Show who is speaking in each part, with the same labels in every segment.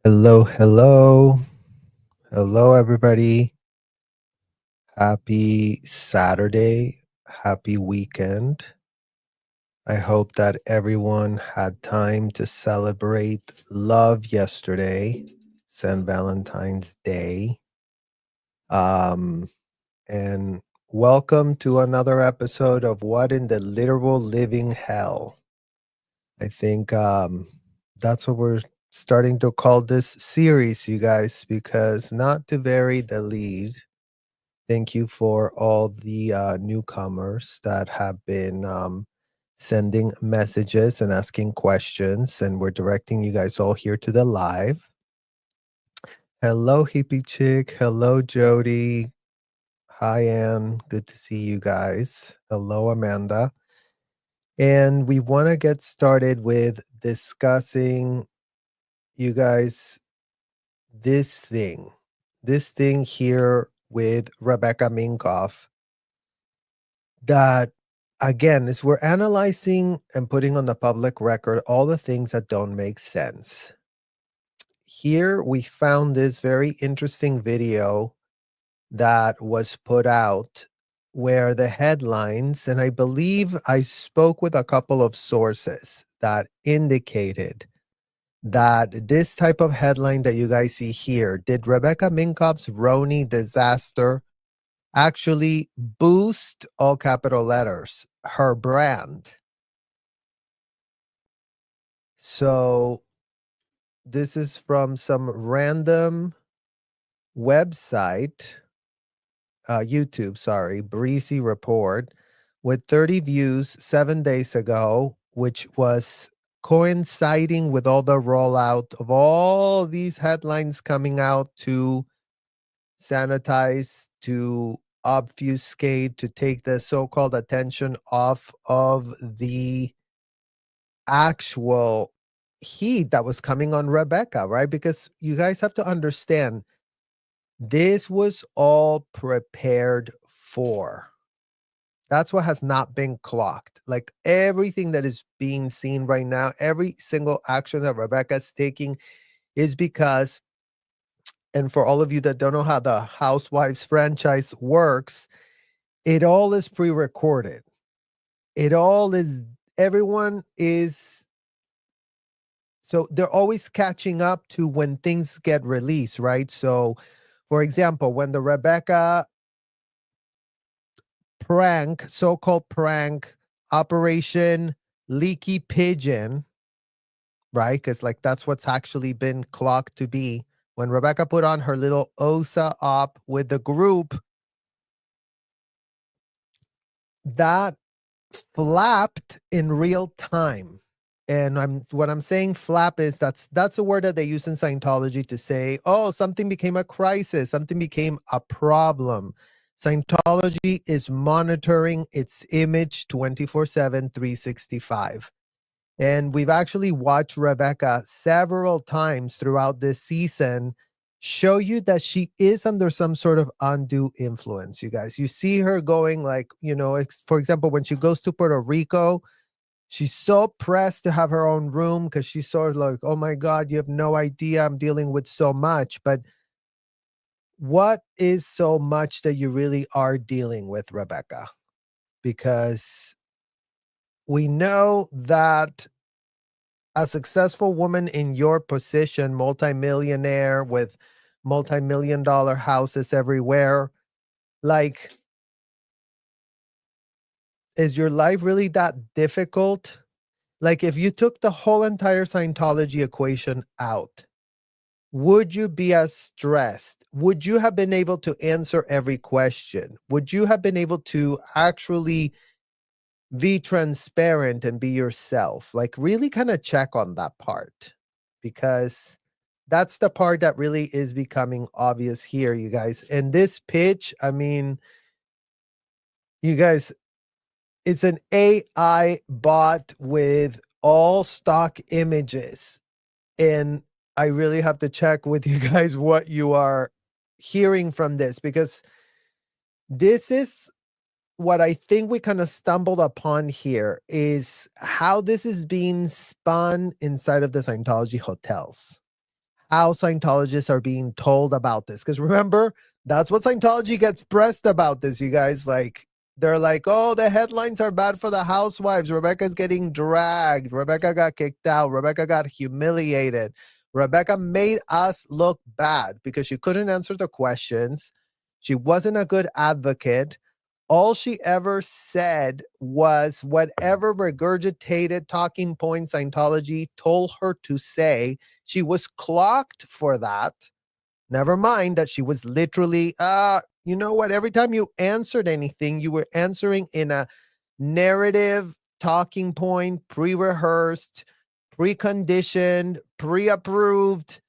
Speaker 1: Hello, hello. Hello, everybody. Happy Saturday. Happy weekend. I hope that everyone had time to celebrate love yesterday, St. Valentine's Day. Um, and welcome to another episode of What in the Literal Living Hell. I think that's what we're starting to call this series, you guys, because not to vary the lead, thank you for all the newcomers that have been sending messages and asking questions, and we're directing you guys all here to the live. Hello, hippie chick. Hello, Jody. Hi, Ann. Good to see you guys. Hello, Amanda. And we want to get started with discussing, you guys, this thing here with Rebecca Minkoff that, again, is we're analyzing and putting on the public record all the things that don't make sense. Here we found this very interesting video that was put out where the headlines, and I believe I spoke with a couple of sources that indicated that this type of headline that you guys see here, did Rebecca Minkoff's Roni disaster actually boost, all capital letters, her brand? So this is from some random website, YouTube, sorry, Breezy Report, with 30 views 7 days ago, which was coinciding with all the rollout of all these headlines coming out to sanitize, to obfuscate, to take the so-called attention off of the actual heat that was coming on Rebecca, right? Because you guys have to understand, this was all prepared for. That's what has not been clocked. Like everything that is being seen right now, every single action that Rebecca's taking is because, and for all of you that don't know how the Housewives franchise works, it all is pre-recorded. It all is, everyone is, so they're always catching up to when things get released, right? So, for example, when the Rebecca prank, so-called prank, Operation Leaky Pigeon, right? Because like that's what's actually been clocked to be. When Rebecca put on her little OSA op with the group, that flapped in real time. And what I'm saying flap is that's a word that they use in Scientology to say, oh, something became a crisis, something became a problem. Scientology is monitoring its image 24/7, 365. And we've actually watched Rebecca several times throughout this season show you that she is under some sort of undue influence, you guys. You see her going like, for example, when she goes to Puerto Rico, she's so pressed to have her own room because she's sort of like, oh my God, you have no idea. I'm dealing with so much. But what is so much that you really are dealing with, Rebecca? Because we know that a successful woman in your position, multimillionaire with multi-million dollar houses everywhere, like, is your life really that difficult? Like, if you took the whole entire Scientology equation out, would you be as stressed? Would you have been able to answer every question? Would you have been able to actually be transparent and be yourself? Like, really kind of check on that part, because that's the part that really is becoming obvious here, you guys. And this pitch, I mean, you guys, it's an AI bot with all stock images. And I really have to check with you guys what you are hearing from this, because this is what I think we kind of stumbled upon here, is how this is being spun inside of the Scientology hotels. how Scientologists are being told about this. Because remember, that's what Scientology gets pressed about this, you guys. Like, they're like, oh, the headlines are bad for the housewives. Rebecca's getting dragged. Rebecca got kicked out. Rebecca got humiliated. Rebecca made us look bad because she couldn't answer the questions. She wasn't a good advocate. All she ever said was whatever regurgitated talking points Scientology told her to say. She was clocked for that. Never mind that she was literally, you know what? Every time you answered anything, you were answering in a narrative, talking point, pre-rehearsed, preconditioned, pre-approved.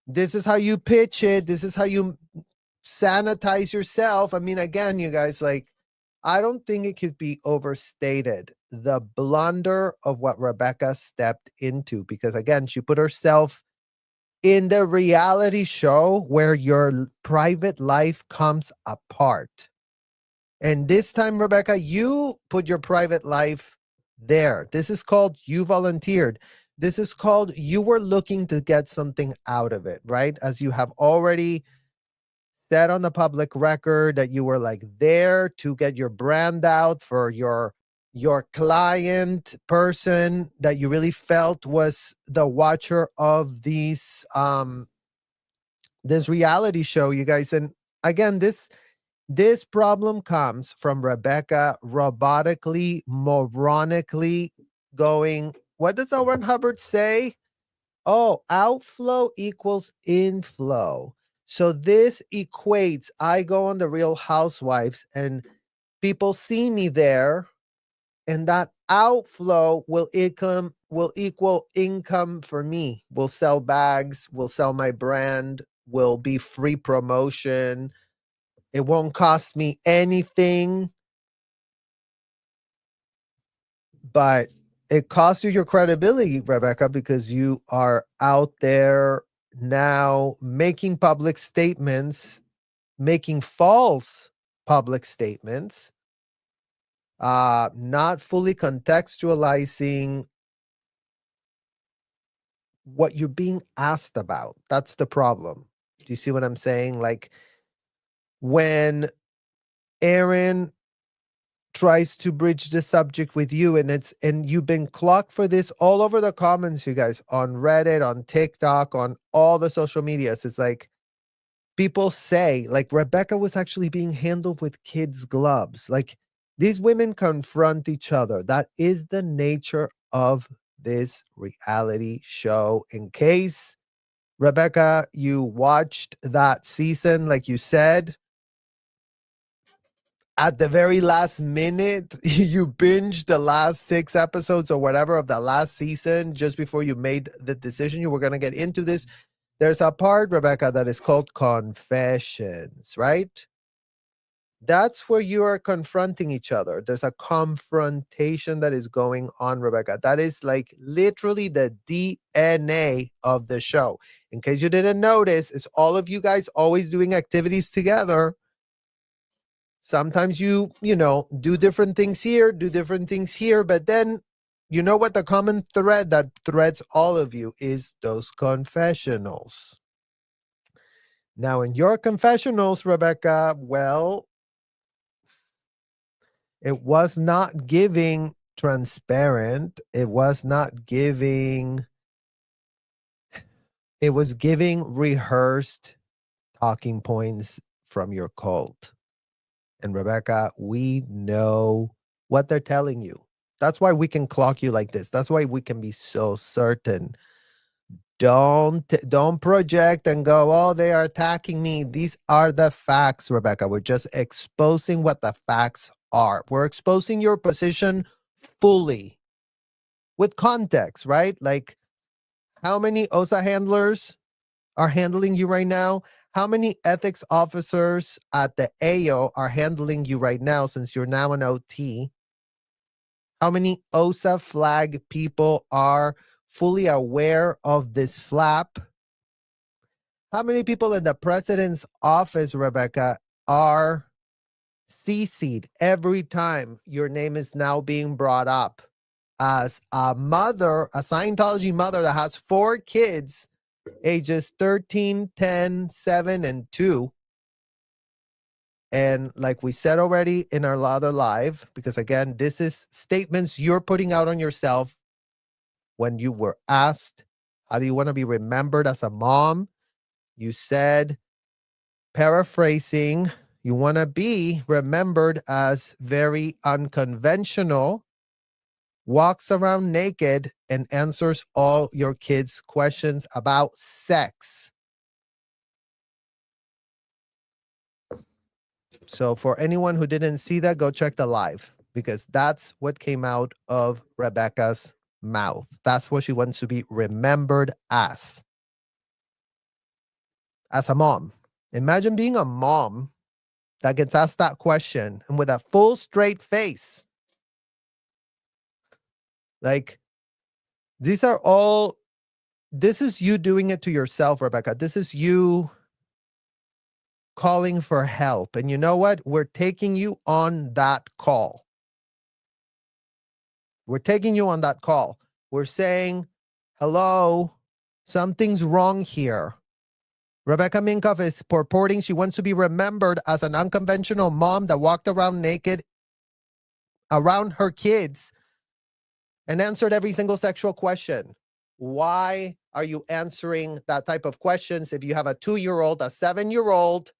Speaker 1: This is how you pitch it. This is how you sanitize yourself. I mean, again, you guys, like, I don't think it could be overstated the blunder of what Rebecca stepped into, because again, she put herself in the reality show where your private life comes apart. And this time, Rebecca, you put your private life there. This is called you volunteered. This is called you were looking to get something out of it, right? As you have already said on the public record that you were like there to get your brand out for your client person that you really felt was the watcher of these this reality show, you guys. And again, this problem comes from Rebecca robotically, moronically going, what does Hubbard say? Oh, outflow equals inflow. So this equates, I go on the Real Housewives and people see me there, and that outflow will equal income for me. Will sell bags, will sell my brand, will be free promotion. It won't cost me anything, but it costs you your credibility, Rebecca, because you are out there now making public statements, making false public statements, not fully contextualizing what you're being asked about. That's the problem. Do you see what I'm saying? Like, when Aaron tries to bridge the subject with you, and you've been clocked for this all over the comments, you guys, on Reddit, on TikTok, on all the social medias. It's like people say, like, Rebecca was actually being handled with kids' gloves. Like, these women confront each other. That is the nature of this reality show. In case, Rebecca, you watched that season, like you said, at the very last minute, you binged the last 6 episodes or whatever of the last season just before you made the decision you were going to get into this. There's a part, Rebecca, that is called confessions, right? That's where you are confronting each other. There's a confrontation that is going on, Rebecca. That is like literally the DNA of the show. In case you didn't notice, it's all of you guys always doing activities together. Sometimes you know, do different things here, but then you know what the common thread that threads all of you is those confessionals. Now, in your confessionals, Rebecca, well, it was not giving transparent. It was not giving, it was giving rehearsed talking points from your cult. And Rebecca, we know what they're telling you. That's why we can clock you like this. That's why we can be so certain. Don't project and go, oh, they are attacking me. These are the facts, Rebecca. We're just exposing what the facts are. We're exposing your position fully with context, right? Like, how many OSA handlers are handling you right now? How many ethics officers at the AO are handling you right now since you're now an OT? How many OSA flag people are fully aware of this flap? How many people in the president's office, Rebecca, are CC'd every time your name is now being brought up as a mother, a Scientology mother that has 4 kids ages 13, 10, 7, and 2. And like we said already in our other live, because again, this is statements you're putting out on yourself when you were asked, how do you want to be remembered as a mom? You said, paraphrasing, you want to be remembered as very unconventional, walks around naked, and answers all your kids' questions about sex. So for anyone who didn't see that, go check the live, because that's what came out of Rebecca's mouth. That's what she wants to be remembered as a mom. Imagine being a mom that gets asked that question and with a full straight face. Like, this is you doing it to yourself, Rebecca. This is you calling for help. And you know what? We're taking you on that call. We're taking you on that call. We're saying, hello, something's wrong here. Rebecca Minkoff is purporting she wants to be remembered as an unconventional mom that walked around naked around her kids and answered every single sexual question. Why are you answering that type of questions if you have a 2-year-old, a 7-year-old,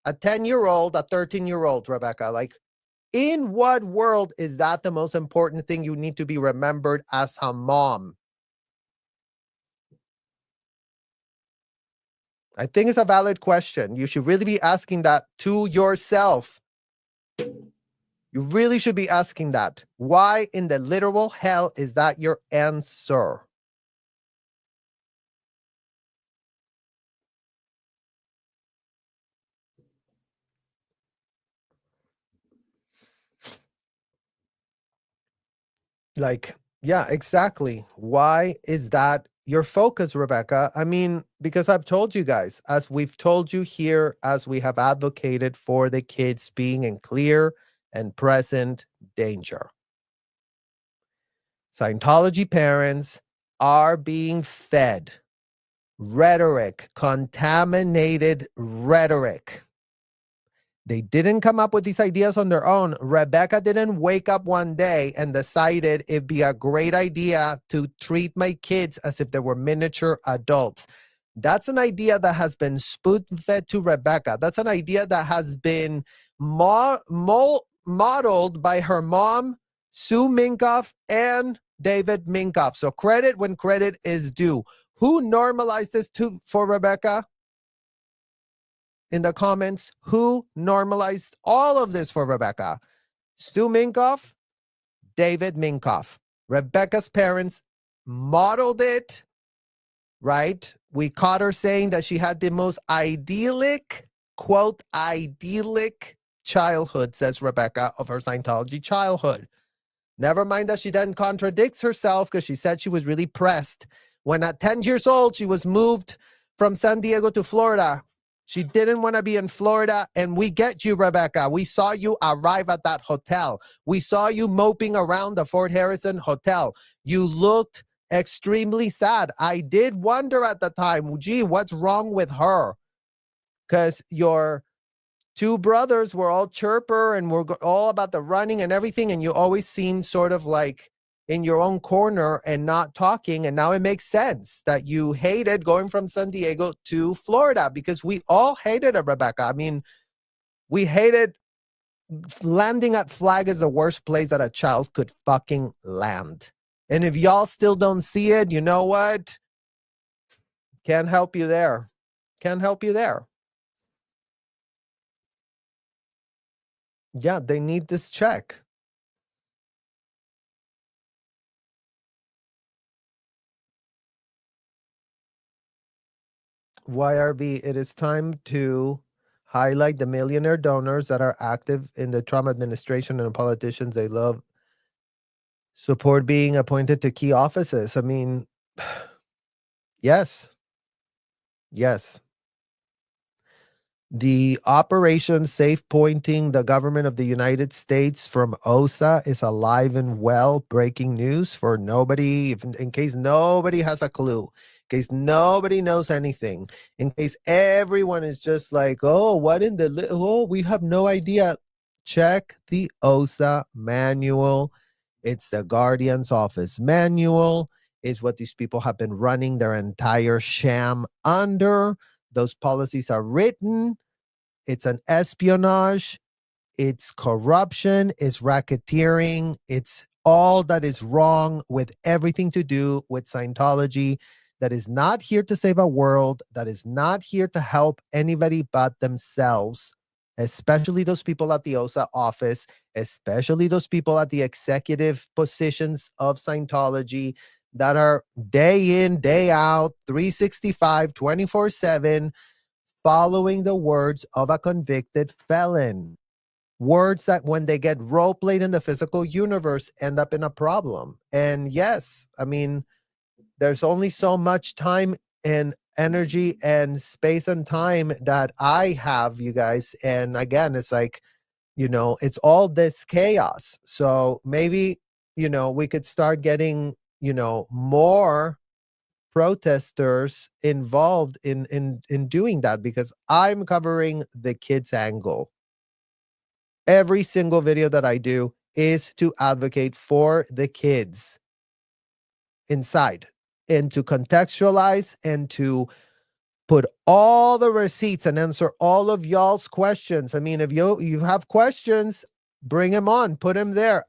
Speaker 1: a 10-year-old, a 13-year-old, Rebecca? Like, in what world is that the most important thing you need to be remembered as a mom? I think it's a valid question. You should really be asking that to yourself. You really should be asking that. Why in the literal hell is that your answer? Like, yeah, exactly. Why is that your focus, Rebecca? I mean, because I've told you guys, as we've told you here, as we have advocated for the kids being in clear and present danger. Scientology parents are being fed rhetoric, contaminated rhetoric. They didn't come up with these ideas on their own. Rebecca didn't wake up one day and decided it'd be a great idea to treat my kids as if they were miniature adults. That's an idea that has been spoon-fed to Rebecca. That's an idea that has been modeled by her mom, Sue Minkoff, and David Minkoff. So credit when credit is due. Who normalized this for Rebecca? In the comments, who normalized all of this for Rebecca? Stu Minkoff, David Minkoff. Rebecca's parents modeled it, right? We caught her saying that she had the most idyllic, quote, idyllic childhood, says Rebecca, of her Scientology childhood. Never mind that she then contradicts herself because she said she was really pressed when at 10 years old, she was moved from San Diego to Florida. She didn't want to be in Florida, and we get you, Rebecca. We saw you arrive at that hotel. We saw you moping around the Fort Harrison Hotel. You looked extremely sad. I did wonder at the time, gee, what's wrong with her? Because your 2 brothers were all chirper and were all about the running and everything, and you always seemed sort of like in your own corner and not talking. And now it makes sense that you hated going from San Diego to Florida, because we all hated it, Rebecca. I mean, we hated landing at Flag is the worst place that a child could fucking land. And if y'all still don't see it, you know what? Can't help you there. Can't help you there. Yeah, they need this check. YRB, it is time to highlight the millionaire donors that are active in the Trump administration and politicians they love support being appointed to key offices. I mean, yes. Yes. The Operation Safe Pointing the government of the United States from OSA is alive and well. Breaking news for nobody, in case nobody has a clue. case nobody knows anything, in case everyone is just like, oh, what in the, oh, we have no idea. Check the OSA manual. It's the Guardian's Office manual. It's what these people have been running their entire sham under. Those policies are written. It's an espionage. It's corruption. It's racketeering. It's all that is wrong with everything to do with Scientology, that is not here to save a world, that is not here to help anybody but themselves, especially those people at the OSA office, especially those people at the executive positions of Scientology that are day in, day out, 365, 24/7, following the words of a convicted felon. Words that when they get role played in the physical universe end up in a problem. And yes, I mean, there's only so much time and energy and space and time that I have, you guys. And again, it's like, it's all this chaos. So maybe, we could start getting, more protesters involved in doing that, because I'm covering the kids angle. Every single video that I do is to advocate for the kids inside, and to contextualize and to put all the receipts and answer all of y'all's questions. I mean, if you have questions, bring them on, put them there.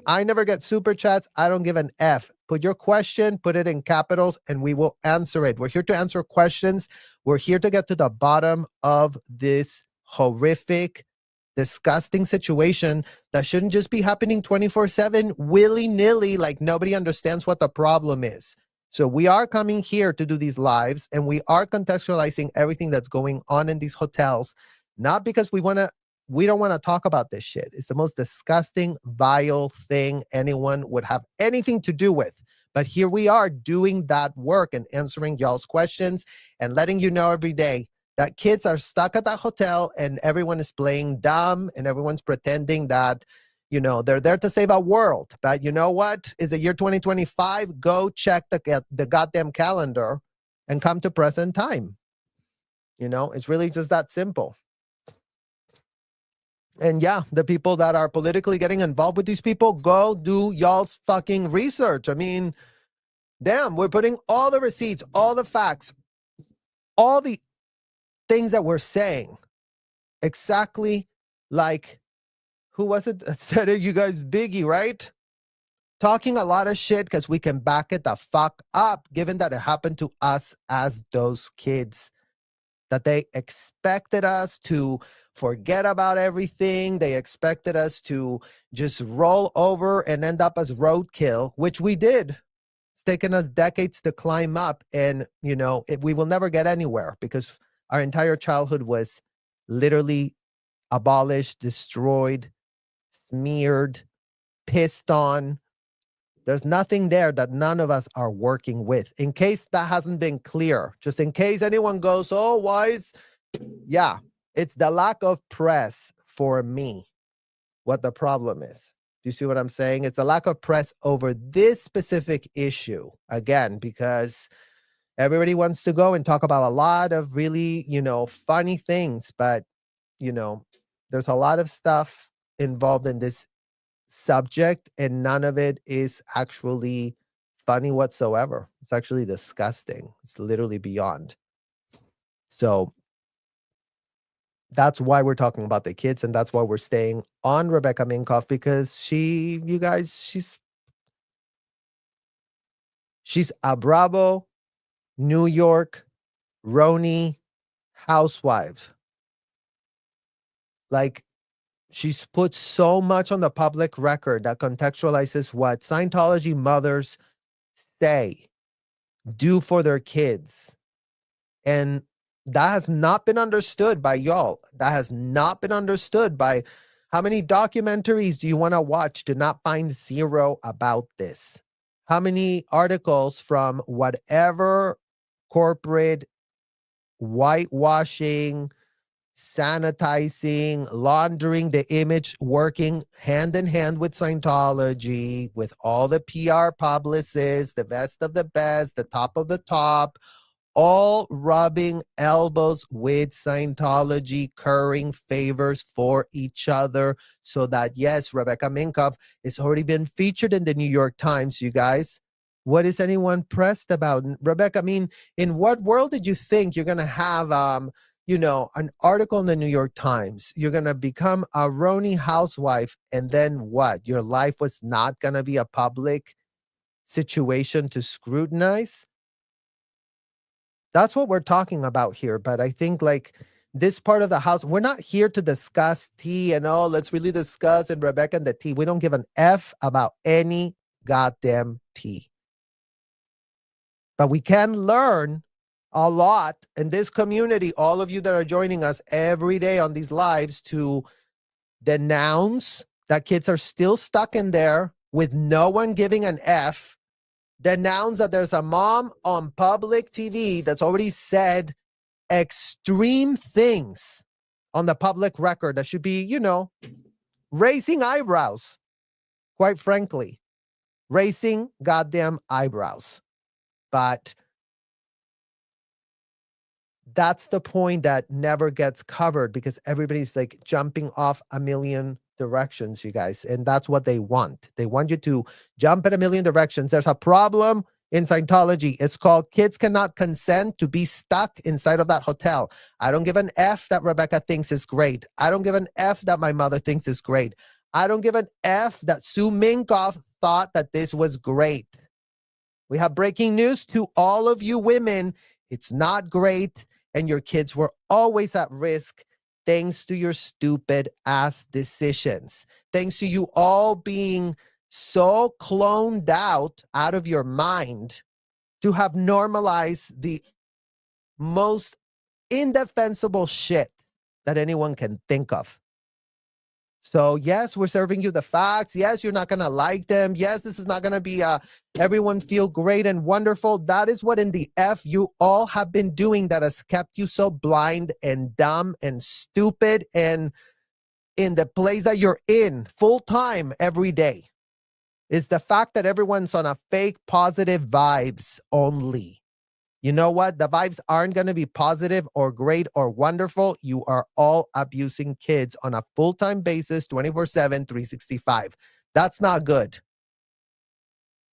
Speaker 1: I never get super chats. I don't give an F. Put your question, put it in capitals, and we will answer it. We're here to answer questions. We're here to get to the bottom of this horrific, disgusting situation that shouldn't just be happening 24/7, willy-nilly, like nobody understands what the problem is. So we are coming here to do these lives, and we are contextualizing everything that's going on in these hotels, not because we don't want to talk about this shit. It's the most disgusting, vile thing anyone would have anything to do with. But here we are doing that work and answering y'all's questions and letting you know every day that kids are stuck at that hotel and everyone is playing dumb and everyone's pretending that, they're there to save a world. But you know what? Is the year 2025? Go check the goddamn calendar and come to present time. It's really just that simple. And yeah, the people that are politically getting involved with these people, go do y'all's fucking research. I mean, damn, we're putting all the receipts, all the facts, all the things that we're saying exactly like, who was it that said it? You guys, Biggie, right? Talking a lot of shit because we can back it the fuck up, given that it happened to us as those kids. That they expected us to forget about everything. They expected us to just roll over and end up as roadkill, which we did. It's taken us decades to climb up, and we will never get anywhere because our entire childhood was literally abolished, destroyed, smeared, pissed on. There's nothing there that none of us are working with. In case that hasn't been clear, just in case anyone goes, oh, why is... Yeah, it's the lack of press for me. What the problem is. Do you see what I'm saying? It's a lack of press over this specific issue. Again, because everybody wants to go and talk about a lot of really, funny things. But, there's a lot of stuff involved in this subject, and none of it is actually funny whatsoever. It's actually disgusting. It's literally beyond. So that's why we're talking about the kids, and that's why we're staying on Rebecca Minkoff, because she's a Bravo, New York, Roni housewife. Like, she's put so much on the public record that contextualizes what Scientology mothers say, do for their kids. And that has not been understood by y'all. That has not been understood by... How many documentaries do you want to watch to not find zero about this? How many articles from whatever corporate whitewashing sanitizing, laundering the image, working hand in hand with Scientology, with all the PR publicists, the best of the best, the top of the top, all rubbing elbows with Scientology, currying favors for each other, so that, yes, Rebecca Minkoff has already been featured in the New York Times, you guys. What is anyone pressed about? Rebecca, I mean, in what world did you think you're going to have, an article in the New York Times? You're going to become a Roni housewife, and then what? Your life was not going to be a public situation to scrutinize? That's what we're talking about here. But I think like this part of the house, we're not here to discuss tea and let's really discuss and Rebecca and the tea. We don't give an F about any goddamn tea. But we can learn a lot in this community, all of you that are joining us every day on these lives, to denounce that kids are still stuck in there with no one giving an F. Denounce that there's a mom on public TV that's already said extreme things on the public record that should be, raising eyebrows, quite frankly. Raising goddamn eyebrows. But that's the point that never gets covered because everybody's like jumping off a million directions, you guys. And that's what they want. They want you to jump in a million directions. There's a problem in Scientology. It's called kids cannot consent to be stuck inside of that hotel. I don't give an F that Rebecca thinks is great. I don't give an F that my mother thinks is great. I don't give an F that Sue Minkoff thought that this was great. We have breaking news to all of you women. It's not great. And your kids were always at risk thanks to your stupid ass decisions. Thanks to you all being so cloned out of your mind to have normalized the most indefensible shit that anyone can think of. So yes, we're serving you the facts. Yes, you're not going to like them. Yes, this is not going to be everyone feel great and wonderful. That is what in the F you all have been doing that has kept you so blind and dumb and stupid and in the place that you're in full time every day. Is the fact that everyone's on a fake positive vibes only. You know what? The vibes aren't going to be positive or great or wonderful. You are all abusing kids on a full-time basis, 24/7, 365. That's not good.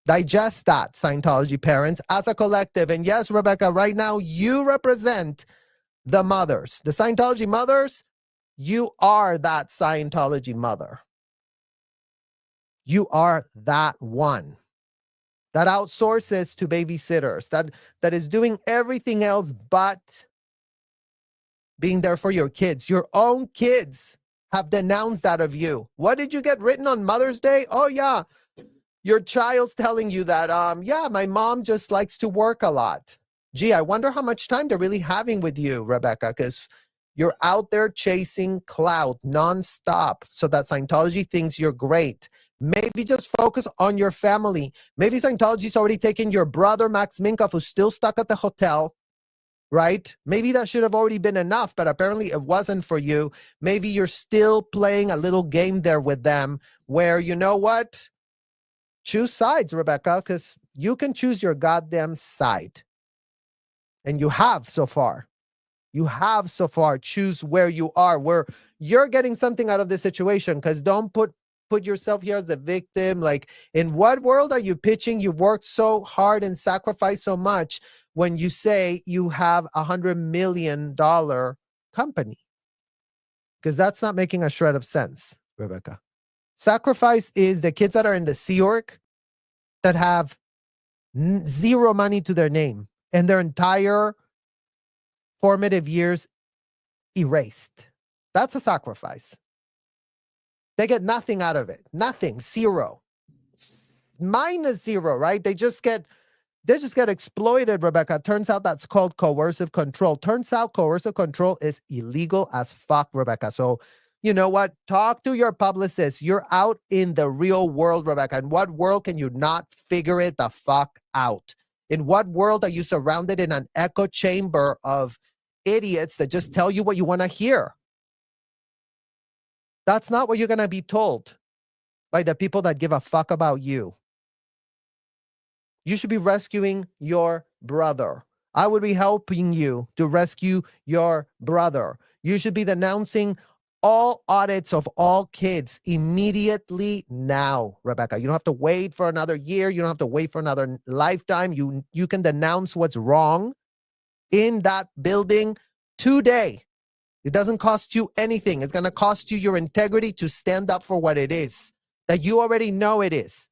Speaker 1: Digest that, Scientology parents, as a collective. And yes, Rebecca, right now you represent the mothers. The Scientology mothers, you are that Scientology mother. You are that one that outsources to babysitters, that is doing everything else but being there for your kids. Your own kids have denounced that of you. What did you get written on Mother's Day? Oh, yeah. Your child's telling you that, my mom just likes to work a lot. Gee, I wonder how much time they're really having with you, Rebecca, because you're out there chasing clout nonstop so that Scientology thinks you're great. Maybe just focus on your family. Maybe Scientology's already taken your brother, Max Minkoff, who's still stuck at the hotel, right? Maybe that should have already been enough, but apparently it wasn't for you. Maybe you're still playing a little game there with them where, you know what? Choose sides, Rebecca, because you can choose your goddamn side. And you have so far. You have so far. Choose where you are, where you're getting something out of this situation, because don't put yourself here as the victim. Like, in what world are you pitching? You worked so hard and sacrificed so much when you say you have $100 million company, because that's not making a shred of sense, Rebecca. Sacrifice is the kids that are in the Sea Org that have zero money to their name and their entire formative years erased. That's a sacrifice. They get nothing out of it. Nothing. Zero. Minus zero, right? They just get exploited, Rebecca. Turns out that's called coercive control. Turns out coercive control is illegal as fuck, Rebecca. So, you know what? Talk to your publicist. You're out in the real world, Rebecca. In what world can you not figure it the fuck out? In what world are you surrounded in an echo chamber of idiots that just tell you what you want to hear? That's not what you're going to be told by the people that give a fuck about you. You should be rescuing your brother. I would be helping you to rescue your brother. You should be denouncing all audits of all kids immediately now, Rebecca. You don't have to wait for another year. You don't have to wait for another lifetime. You can denounce what's wrong in that building today. It doesn't cost you anything. It's going to cost you your integrity to stand up for what it is that you already know it is.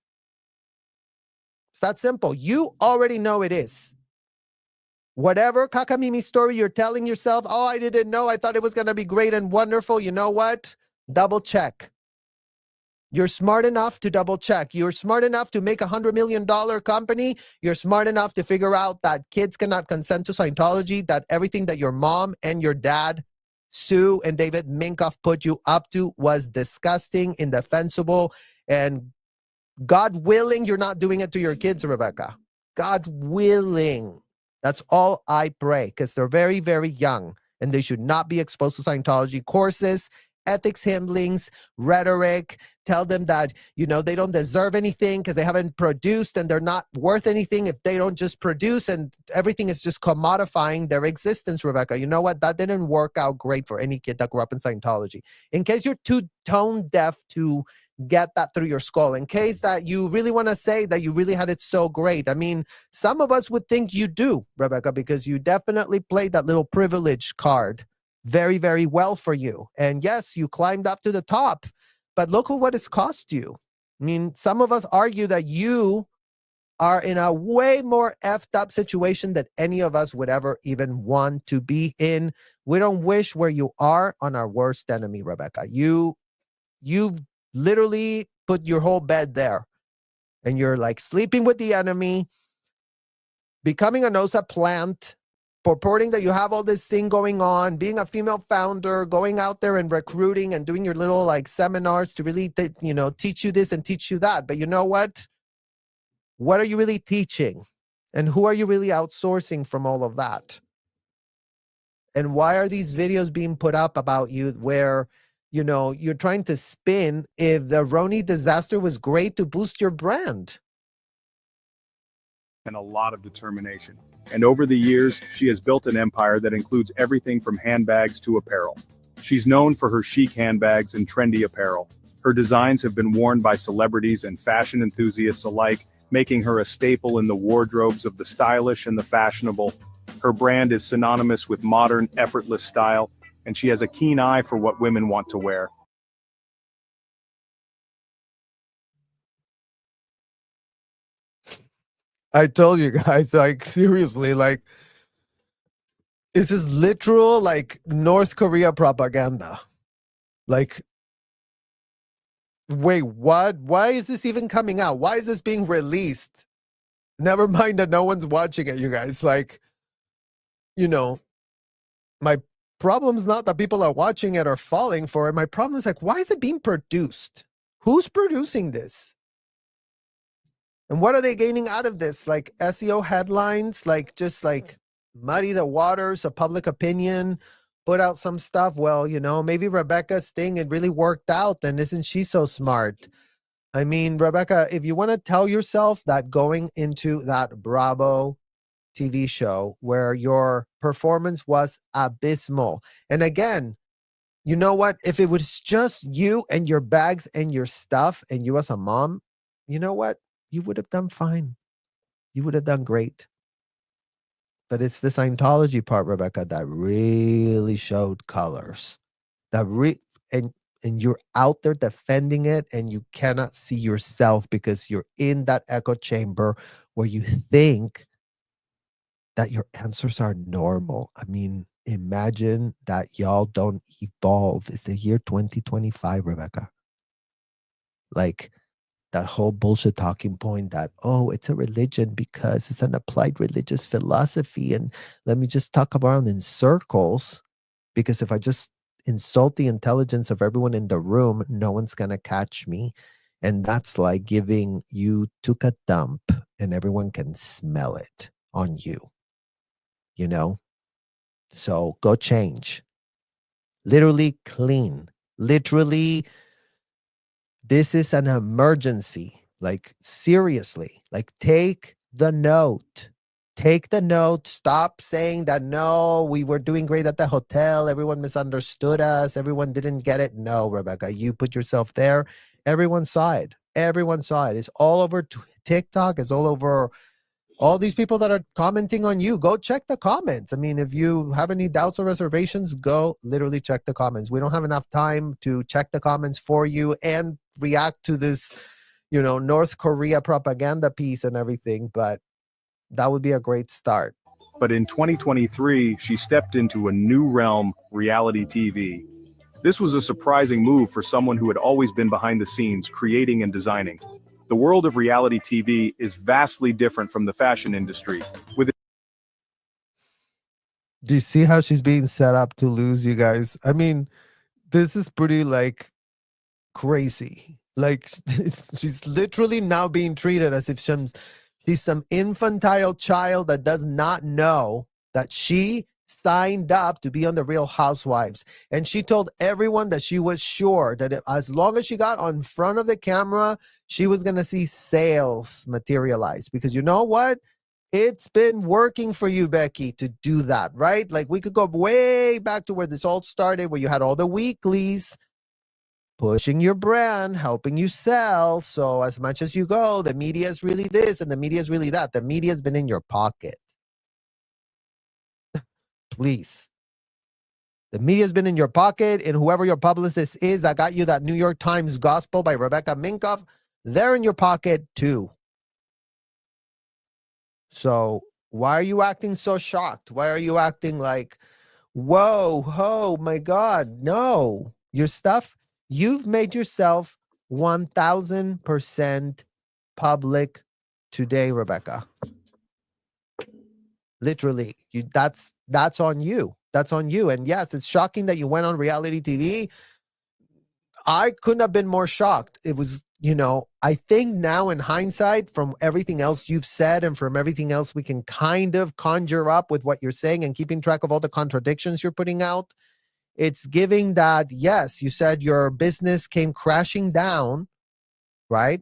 Speaker 1: It's that simple. You already know it is. Whatever cockamamie story you're telling yourself, oh, I didn't know. I thought it was going to be great and wonderful. You know what? Double check. You're smart enough to double check. You're smart enough to make $100 million company. You're smart enough to figure out that kids cannot consent to Scientology, that everything that your mom and your dad, Sue and David Minkoff, put you up to was disgusting, indefensible, and God willing, you're not doing it to your kids, Rebecca. God willing. That's all I pray, because they're very, very young and they should not be exposed to Scientology courses, ethics handlings, rhetoric. Tell them that, they don't deserve anything because they haven't produced, and they're not worth anything if they don't just produce, and everything is just commodifying their existence, Rebecca. You know what? That didn't work out great for any kid that grew up in Scientology. In case you're too tone deaf to get that through your skull, in case that you really want to say that you really had it so great. I mean, some of us would think you do, Rebecca, because you definitely played that little privilege card very, very well for you. And yes, you climbed up to the top, but look at what it's cost you. I mean, some of us argue that you are in a way more effed up situation than any of us would ever even want to be in. We don't wish where you are on our worst enemy, Rebecca. You've literally put your whole bed there, and you're like sleeping with the enemy, becoming a NOSA plant, purporting that you have all this thing going on, being a female founder, going out there and recruiting and doing your little seminars to really, teach you this and teach you that. But you know what? What are you really teaching? And who are you really outsourcing from all of that? And why are these videos being put up about you where, you're trying to spin if the Roni disaster was great to boost your brand?
Speaker 2: And a lot of determination. And over the years, she has built an empire that includes everything from handbags to apparel. She's known for her chic handbags and trendy apparel. Her designs have been worn by celebrities and fashion enthusiasts alike, making her a staple in the wardrobes of the stylish and the fashionable. Her brand is synonymous with modern, effortless style, and she has a keen eye for what women want to wear.
Speaker 1: I told you guys, seriously, this is literal, North Korea propaganda. Wait, what? Why is this even coming out? Why is this being released? Never mind that no one's watching it, you guys. My problem's not that people are watching it or falling for it. My problem is why is it being produced? Who's producing this? And what are they gaining out of this? SEO headlines, just muddy the waters of public opinion, put out some stuff. Well, maybe Rebecca's thing, it really worked out. And isn't she so smart? I mean, Rebecca, if you want to tell yourself that going into that Bravo TV show where your performance was abysmal, and again, you know what? If it was just you and your bags and your stuff and you as a mom, you know what? You would have done fine. You would have done great. But it's the Scientology part, Rebecca, that really showed colors. And you're out there defending it, and you cannot see yourself because you're in that echo chamber where you think that your answers are normal. I mean, imagine that y'all don't evolve. It's the year 2025, Rebecca. That whole bullshit talking point that, oh, it's a religion because it's an applied religious philosophy. And let me just talk around in circles, because if I just insult the intelligence of everyone in the room, no one's going to catch me. And that's like giving you took a dump and everyone can smell it on you, So go change. Literally clean. Literally, this is an emergency. Like, seriously, like, take the note. Take the note. Stop saying that, no, we were doing great at the hotel. Everyone misunderstood us. Everyone didn't get it. No, Rebecca, you put yourself there. Everyone saw it. Everyone saw it. It's all over TikTok. It's all over all these people that are commenting on you. Go check the comments. I mean, if you have any doubts or reservations, go literally check the comments. We don't have enough time to check the comments for you and react to this, North Korea propaganda piece and everything, but that would be a great start.
Speaker 2: But in 2023, she stepped into a new realm, reality TV. This was a surprising move for someone who had always been behind the scenes, creating and designing. The world of reality TV is vastly different from the fashion industry.
Speaker 1: Do you see how she's being set up to lose, you guys? I mean, this is pretty crazy. Like, she's literally now being treated as if she's some infantile child that does not know that she signed up to be on the Real Housewives. And she told everyone that she was sure that as long as she got on front of the camera, she was going to see sales materialize. Because you know what? It's been working for you, Becky, to do that, right? Like, we could go way back to where this all started, where you had all the weeklies pushing your brand, helping you sell. So as much as you go, the media is really this and the media is really that. The media has been in your pocket. Please. The media has been in your pocket, and whoever your publicist is that got you that New York Times gospel by Rebecca Minkoff, they're in your pocket too. So why are you acting so shocked? Why are you acting like, whoa, oh my God, no. Your stuff, you've made yourself 1000% public today, Rebecca. Literally, that's on you. That's on you. And yes, it's shocking that you went on reality TV. I couldn't have been more shocked. It was, I think now in hindsight, from everything else you've said and from everything else we can kind of conjure up with what you're saying and keeping track of all the contradictions you're putting out, it's giving that, yes, you said your business came crashing down, right?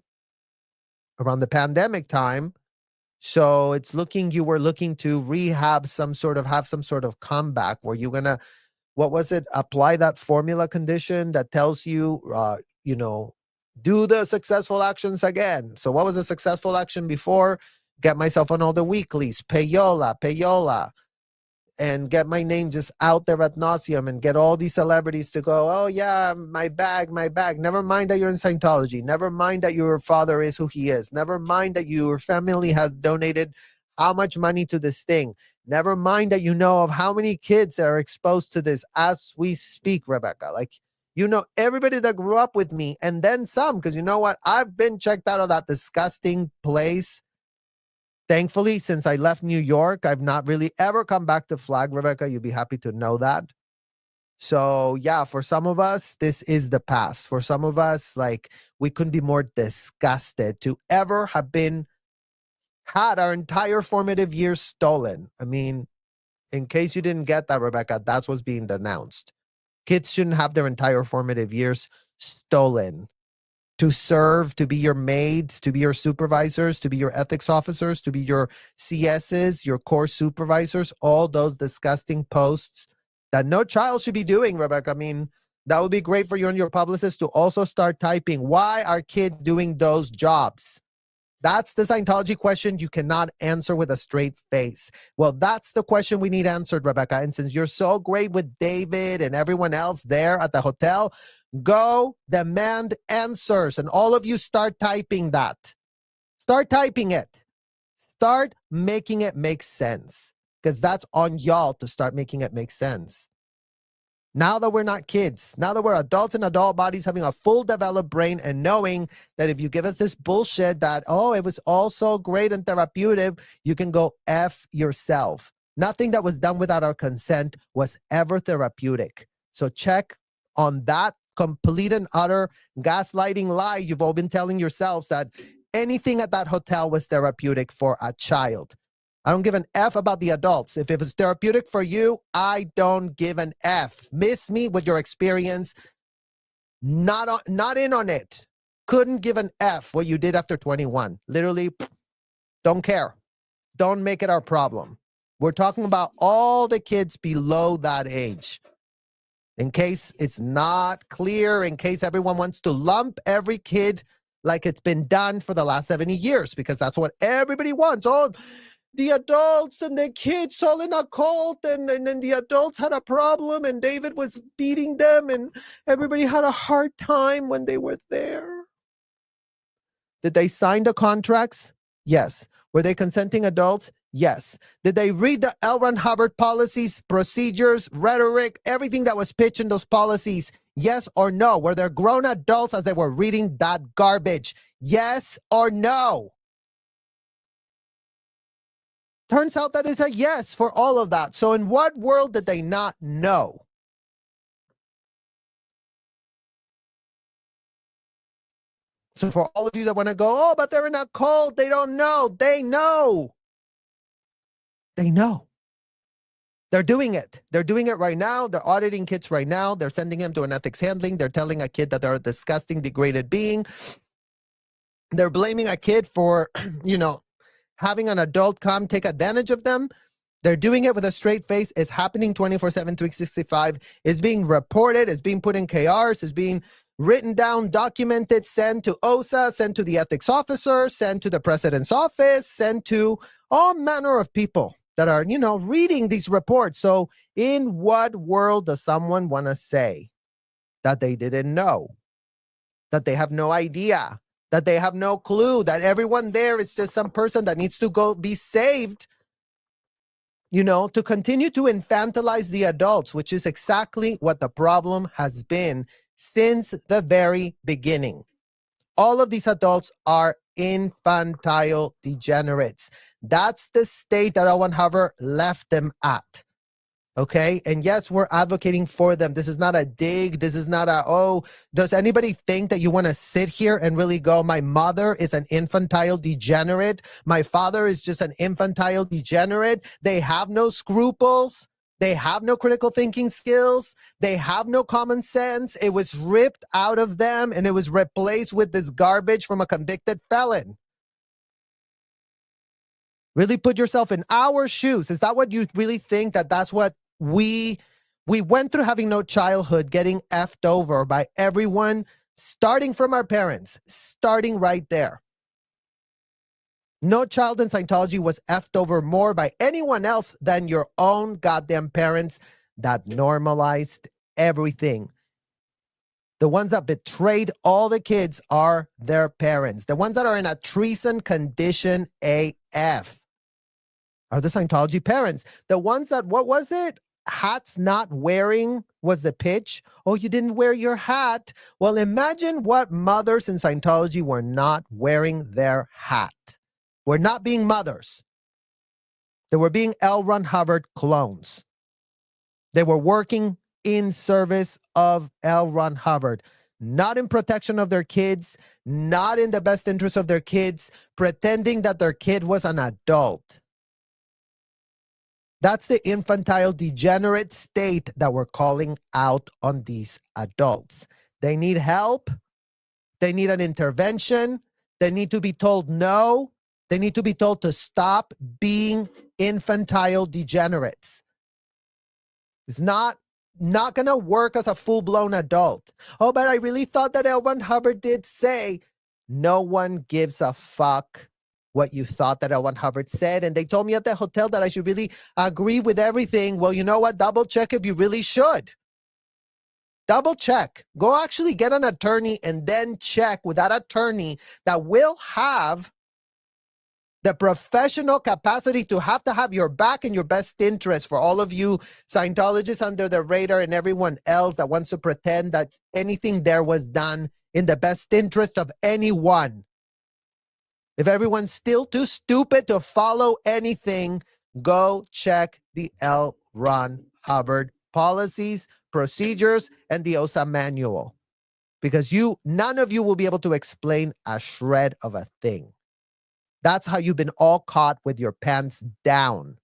Speaker 1: Around the pandemic time. So it's you were looking to have some sort of comeback where you're going to, what was it? Apply that formula condition that tells you, do the successful actions again. So what was the successful action before? Get myself on all the weeklies, payola, and get my name just out there ad nauseum and get all these celebrities to go, oh yeah, my bag. Never mind that you're in Scientology. Never mind that your father is who he is. Never mind that your family has donated how much money to this thing. Never mind that you know of how many kids are exposed to this as we speak, Rebecca. Like, everybody that grew up with me and then some, because you know what? I've been checked out of that disgusting place. Thankfully, since I left New York, I've not really ever come back to Flag, Rebecca. You'd be happy to know that. So yeah, for some of us, this is the past. For some of us, we couldn't be more disgusted to ever have had our entire formative years stolen. I mean, in case you didn't get that, Rebecca, that's what's being denounced. Kids shouldn't have their entire formative years stolen. To serve, to be your maids, to be your supervisors, to be your ethics officers, to be your CSs, your core supervisors, all those disgusting posts that no child should be doing, Rebecca. I mean, that would be great for you and your publicist to also start typing, why are kids doing those jobs? That's the Scientology question you cannot answer with a straight face. Well, that's the question we need answered, Rebecca. And since you're so great with David and everyone else there at the hotel, go demand answers. And all of you start typing that. Start typing it. Start making it make sense. Because that's on y'all to start making it make sense. Now that we're not kids, now that we're adults in adult bodies having a full developed brain and knowing that if you give us this bullshit that, oh, it was all so great and therapeutic, you can go F yourself. Nothing that was done without our consent was ever therapeutic. So check on that complete and utter gaslighting lie you've all been telling yourselves that anything at that hotel was therapeutic for a child. I don't give an F about the adults. If it was therapeutic for you, I don't give an F. Miss me with your experience. not in on it. Couldn't give an F what you did after 21. Literally, don't care. Don't make it our problem. We're talking about all the kids below that age. In case it's not clear, in case everyone wants to lump every kid like it's been done for the last 70 years, because that's what everybody wants. Oh, the adults and the kids all in a cult, and then the adults had a problem, and David was beating them, and everybody had a hard time when they were there. Did they sign the contracts? Yes. Were they consenting adults? Yes. Did they read the L. Ron Hubbard policies, procedures, rhetoric, everything that was pitched in those policies? Yes or no? Were there grown adults as they were reading that garbage? Yes or no? Turns out that is a yes for all of that. So in what world did they not know? So for all of you that want to go, oh, but they're in a cult, they don't know. They know. They know. They're doing it. They're doing it right now. They're auditing kids right now. They're sending them to an ethics handling. They're telling a kid that they're a disgusting, degraded being. They're blaming a kid for, having an adult come take advantage of them. They're doing it with a straight face. It's happening 24/7, 365. It's being reported. It's being put in KRs. It's being written down, documented, sent to OSA, sent to the ethics officer, sent to the president's office, sent to all manner of people that are, reading these reports. So in what world does someone want to say that they didn't know, that they have no idea, that they have no clue, that everyone there is just some person that needs to go be saved, to continue to infantilize the adults, which is exactly what the problem has been since the very beginning. All of these adults are infantile degenerates. That's the state that L. Ron Hubbard left them at. Okay. And yes, we're advocating for them. This is not a dig. This is not does anybody think that you want to sit here and really go, my mother is an infantile degenerate. My father is just an infantile degenerate. They have no scruples. They have no critical thinking skills. They have no common sense. It was ripped out of them and it was replaced with this garbage from a convicted felon. Really put yourself in our shoes. Is that what you really think, that's what we went through, having no childhood, getting effed over by everyone, starting from our parents, starting right there. No child in Scientology was effed over more by anyone else than your own goddamn parents that normalized everything. The ones that betrayed all the kids are their parents. The ones that are in a treason condition AF are the Scientology parents. The ones that, what was it? Hats not wearing was the pitch. Oh, you didn't wear your hat. Well, imagine what mothers in Scientology were not wearing their hat. Were not being mothers. They were being L. Ron Hubbard clones. They were working in service of L. Ron Hubbard, not in protection of their kids, not in the best interest of their kids, pretending that their kid was an adult. That's the infantile degenerate state that we're calling out on these adults. They need help. They need an intervention. They need to be told no. They need to be told to stop being infantile degenerates. It's not going to work as a full-blown adult. Oh, but I really thought that L. Ron Hubbard did say. No one gives a fuck what you thought that L. Ron Hubbard said. And they told me at the hotel that I should really agree with everything. Well, you know what? Double check if you really should. Double check. Go actually get an attorney and then check with that attorney that will have the professional capacity to have your back and your best interest. For all of you Scientologists under the radar and everyone else that wants to pretend that anything there was done in the best interest of anyone. If everyone's still too stupid to follow anything, go check the L. Ron Hubbard policies, procedures, and the OSA manual. Because none of you will be able to explain a shred of a thing. That's how you've been all caught with your pants down.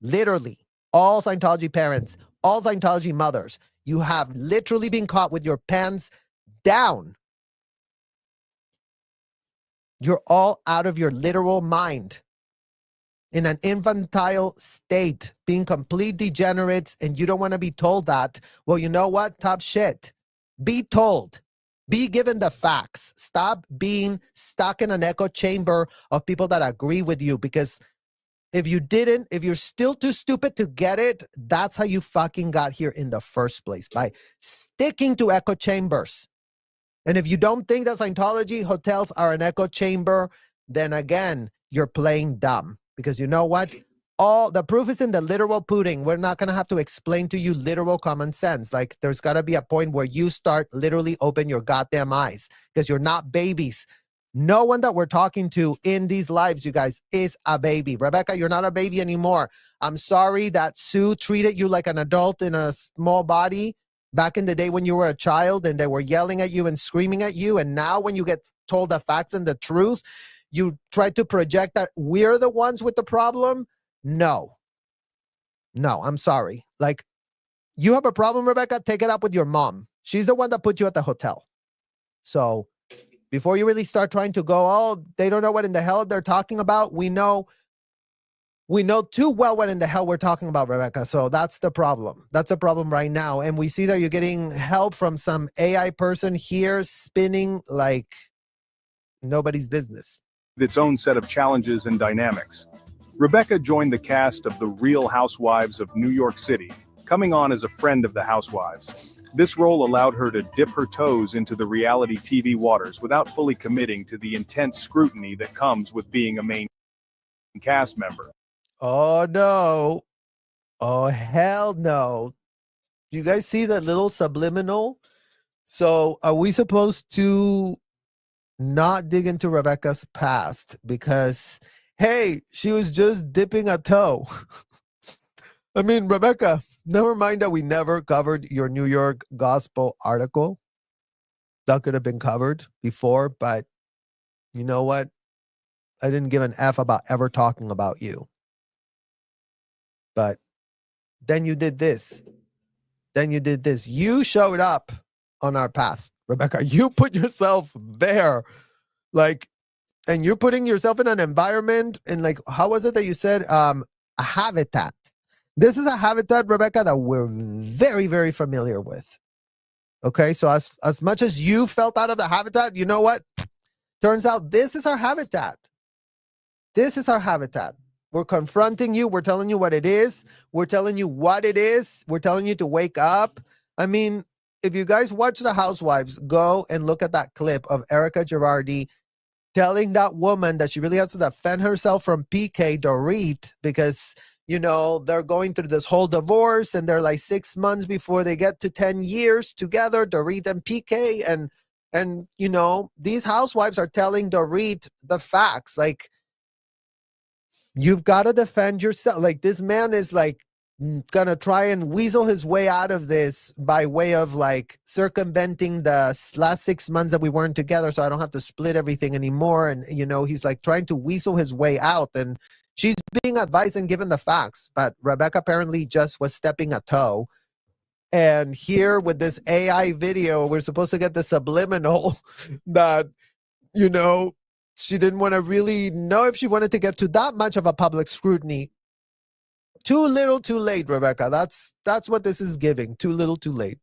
Speaker 1: Literally, all Scientology parents, all Scientology mothers, you have literally been caught with your pants down. You're all out of your literal mind, in an infantile state, being complete degenerates, and you don't want to be told that. Well, you know what? Tough shit. Be told. Be given the facts. Stop being stuck in an echo chamber of people that agree with you, because if you're still too stupid to get it, that's how you fucking got here in the first place, by sticking to echo chambers. And if you don't think that Scientology hotels are an echo chamber, then again, you're playing dumb. Because you know what? All the proof is in the literal pudding. We're not going to have to explain to you literal common sense. Like, there's got to be a point where you start literally open your goddamn eyes, because you're not babies. No one that we're talking to in these lives, you guys, is a baby. Rebecca, you're not a baby anymore. I'm sorry that Sue treated you like an adult in a small body back in the day when you were a child and they were yelling at you and screaming at you. And now when you get told the facts and the truth, you try to project that we're the ones with the problem. No, I'm sorry. Like, you have a problem, Rebecca, take it up with your mom. She's the one that put you at the hotel. So before you really start trying to go, oh, they don't know what in the hell they're talking about. We know too well what in the hell we're talking about, Rebecca. So that's the problem. That's a problem right now. And we see that you're getting help from some AI person here spinning like nobody's business.
Speaker 2: Its own set of challenges and dynamics. Rebecca joined the cast of The Real Housewives of New York City, coming on as a friend of the housewives. This role allowed her to dip her toes into the reality TV waters without fully committing to the intense scrutiny that comes with being a main cast member.
Speaker 1: Oh, no. Oh, hell no. Do you guys see that little subliminal? So are we supposed to not dig into Rebecca's past because, hey, she was just dipping a toe? I mean, Rebecca, never mind that we never covered your New York gospel article. That could have been covered before, but you know what? I didn't give an F about ever talking about you. But then you did this. You showed up on our path, Rebecca. You put yourself there. Like, and you're putting yourself in an environment, and like, how was it that you said a habitat? This is a habitat, Rebecca, that we're very, very familiar with. Okay, so as much as you felt out of the habitat, you know what? Turns out this is our habitat. This is our habitat. We're confronting you. We're telling you what it is. We're telling you what it is. We're telling you to wake up. I mean, if you guys watch The Housewives, go and look at that clip of Erica Girardi telling that woman that she really has to defend herself from PK Dorit because, you know, they're going through this whole divorce and they're like 6 months before they get to 10 years together, Dorit and PK. And you know, these housewives are telling Dorit the facts. Like, you've got to defend yourself. Like, this man is like gonna try and weasel his way out of this by way of like circumventing the last 6 months that we weren't together, so I don't have to split everything anymore. And you know, he's like trying to weasel his way out, and she's being advised and given the facts, but Rebecca apparently just was stepping a toe. And here with this AI video, we're supposed to get the subliminal that, you know, she didn't want to really know if she wanted to get to that much of a public scrutiny. Too little, too late, Rebecca. That's what this is giving. Too little, too late.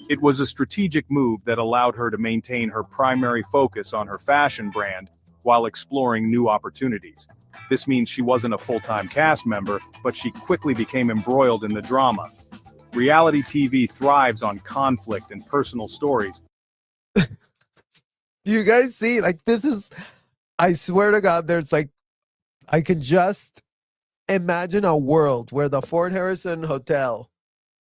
Speaker 2: It was a strategic move that allowed her to maintain her primary focus on her fashion brand while exploring new opportunities. This means she wasn't a full-time cast member, but she quickly became embroiled in the drama. Reality TV thrives on conflict and personal stories.
Speaker 1: Do you guys see? Like, this is, I swear to God, there's like, I can just imagine a world where the Fort Harrison Hotel,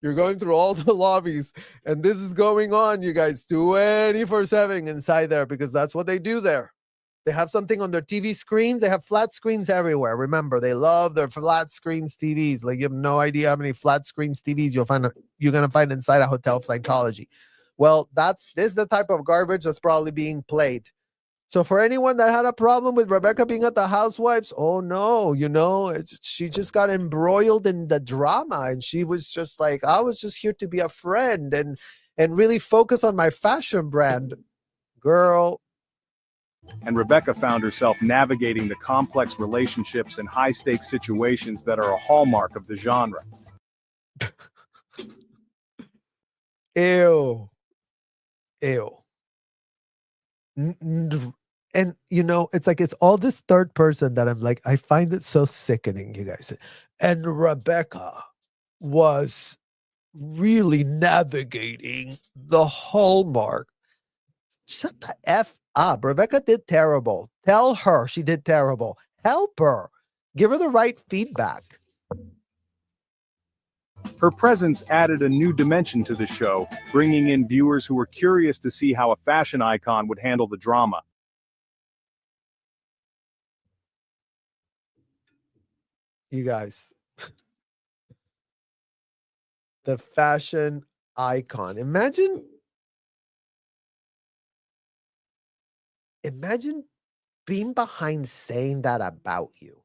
Speaker 1: you're going through all the lobbies, and this is going on, you guys, 24/7 inside there, because that's what they do there. They have something on their TV screens. They have flat screens everywhere. Remember, they love their flat screens TVs. Like, you have no idea how many flat screens TVs you're gonna find inside a hotel of Scientology. Well, this is the type of garbage that's probably being played. So for anyone that had a problem with Rebecca being at the Housewives, oh no, you know, she just got embroiled in the drama, and she was just like, I was just here to be a friend, and really focus on my fashion brand. Girl.
Speaker 2: And Rebecca found herself navigating the complex relationships and high-stakes situations that are a hallmark of the genre.
Speaker 1: Ew. And it's like it's all this third person that I'm like, I find it so sickening, you guys. And Rebecca was really navigating the hallmark. Shut the F up. Rebecca did terrible. Tell her she did terrible. Help her. Give her the right feedback.
Speaker 2: Her presence added a new dimension to the show, bringing in viewers who were curious to see how a fashion icon would handle the drama.
Speaker 1: You guys. The fashion icon. Imagine being behind saying that about you.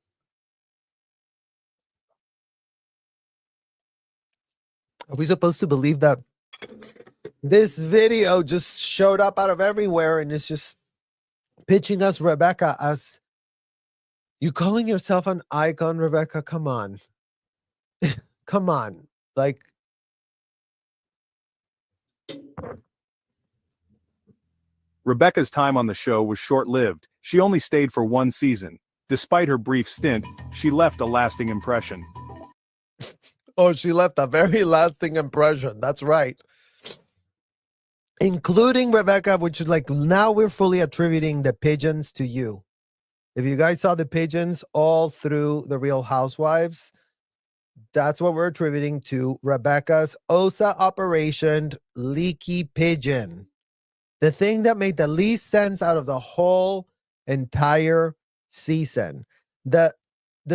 Speaker 1: Are we supposed to believe that this video just showed up out of everywhere and it's just pitching us Rebecca as you calling yourself an icon, Rebecca? Come on. Come on. Like,
Speaker 2: Rebecca's time on the show was short-lived. She only stayed for one season. Despite her brief stint, she left a lasting impression.
Speaker 1: Oh, she left a very lasting impression. That's right. Including Rebecca, which is like now we're fully attributing the pigeons to you. If you guys saw the pigeons all through the Real Housewives, that's what we're attributing to Rebecca's OSA operation leaky pigeon. The thing that made the least sense out of the whole entire season. The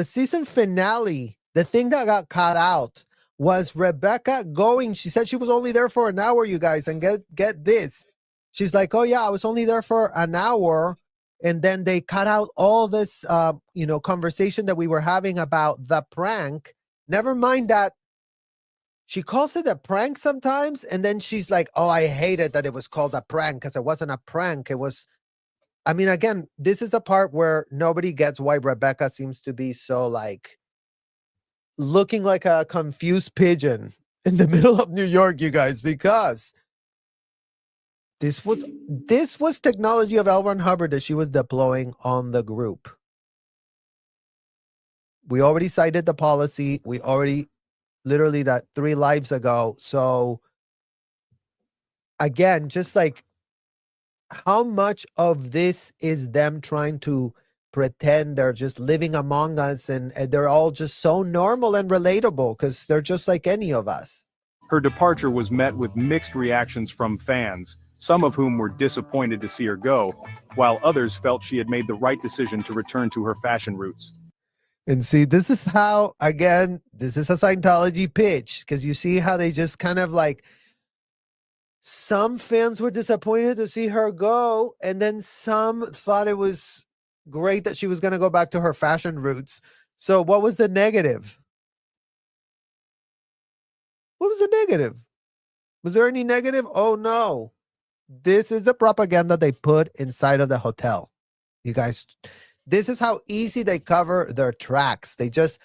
Speaker 1: season finale, the thing that got cut out was Rebecca going. She said she was only there for an hour, you guys, and get this. She's like, oh yeah, I was only there for an hour. And then they cut out all this, conversation that we were having about the prank. Never mind that she calls it a prank sometimes. And then she's like, oh, I hated that it was called a prank because it wasn't a prank. It was, again, this is the part where nobody gets why Rebecca seems to be so like looking like a confused pigeon in the middle of New York, you guys, because this was technology of L. Ron Hubbard that she was deploying on the group. We already cited the policy. We already literally that 3 lives ago. So again, just like how much of this is them trying to pretend they're just living among us and they're all just so normal and relatable because they're just like any of us.
Speaker 2: Her departure was met with mixed reactions from fans, some of whom were disappointed to see her go, while others felt she had made the right decision to return to her fashion roots.
Speaker 1: And see, this is how, again, this is a Scientology pitch, because you see how they just kind of like, some fans were disappointed to see her go, and then some thought it was great that she was going to go back to her fashion roots. So what was the negative? What was the negative? Was there any negative? Oh no. This is the propaganda they put inside of the hotel. You guys, this is how easy they cover their tracks. They just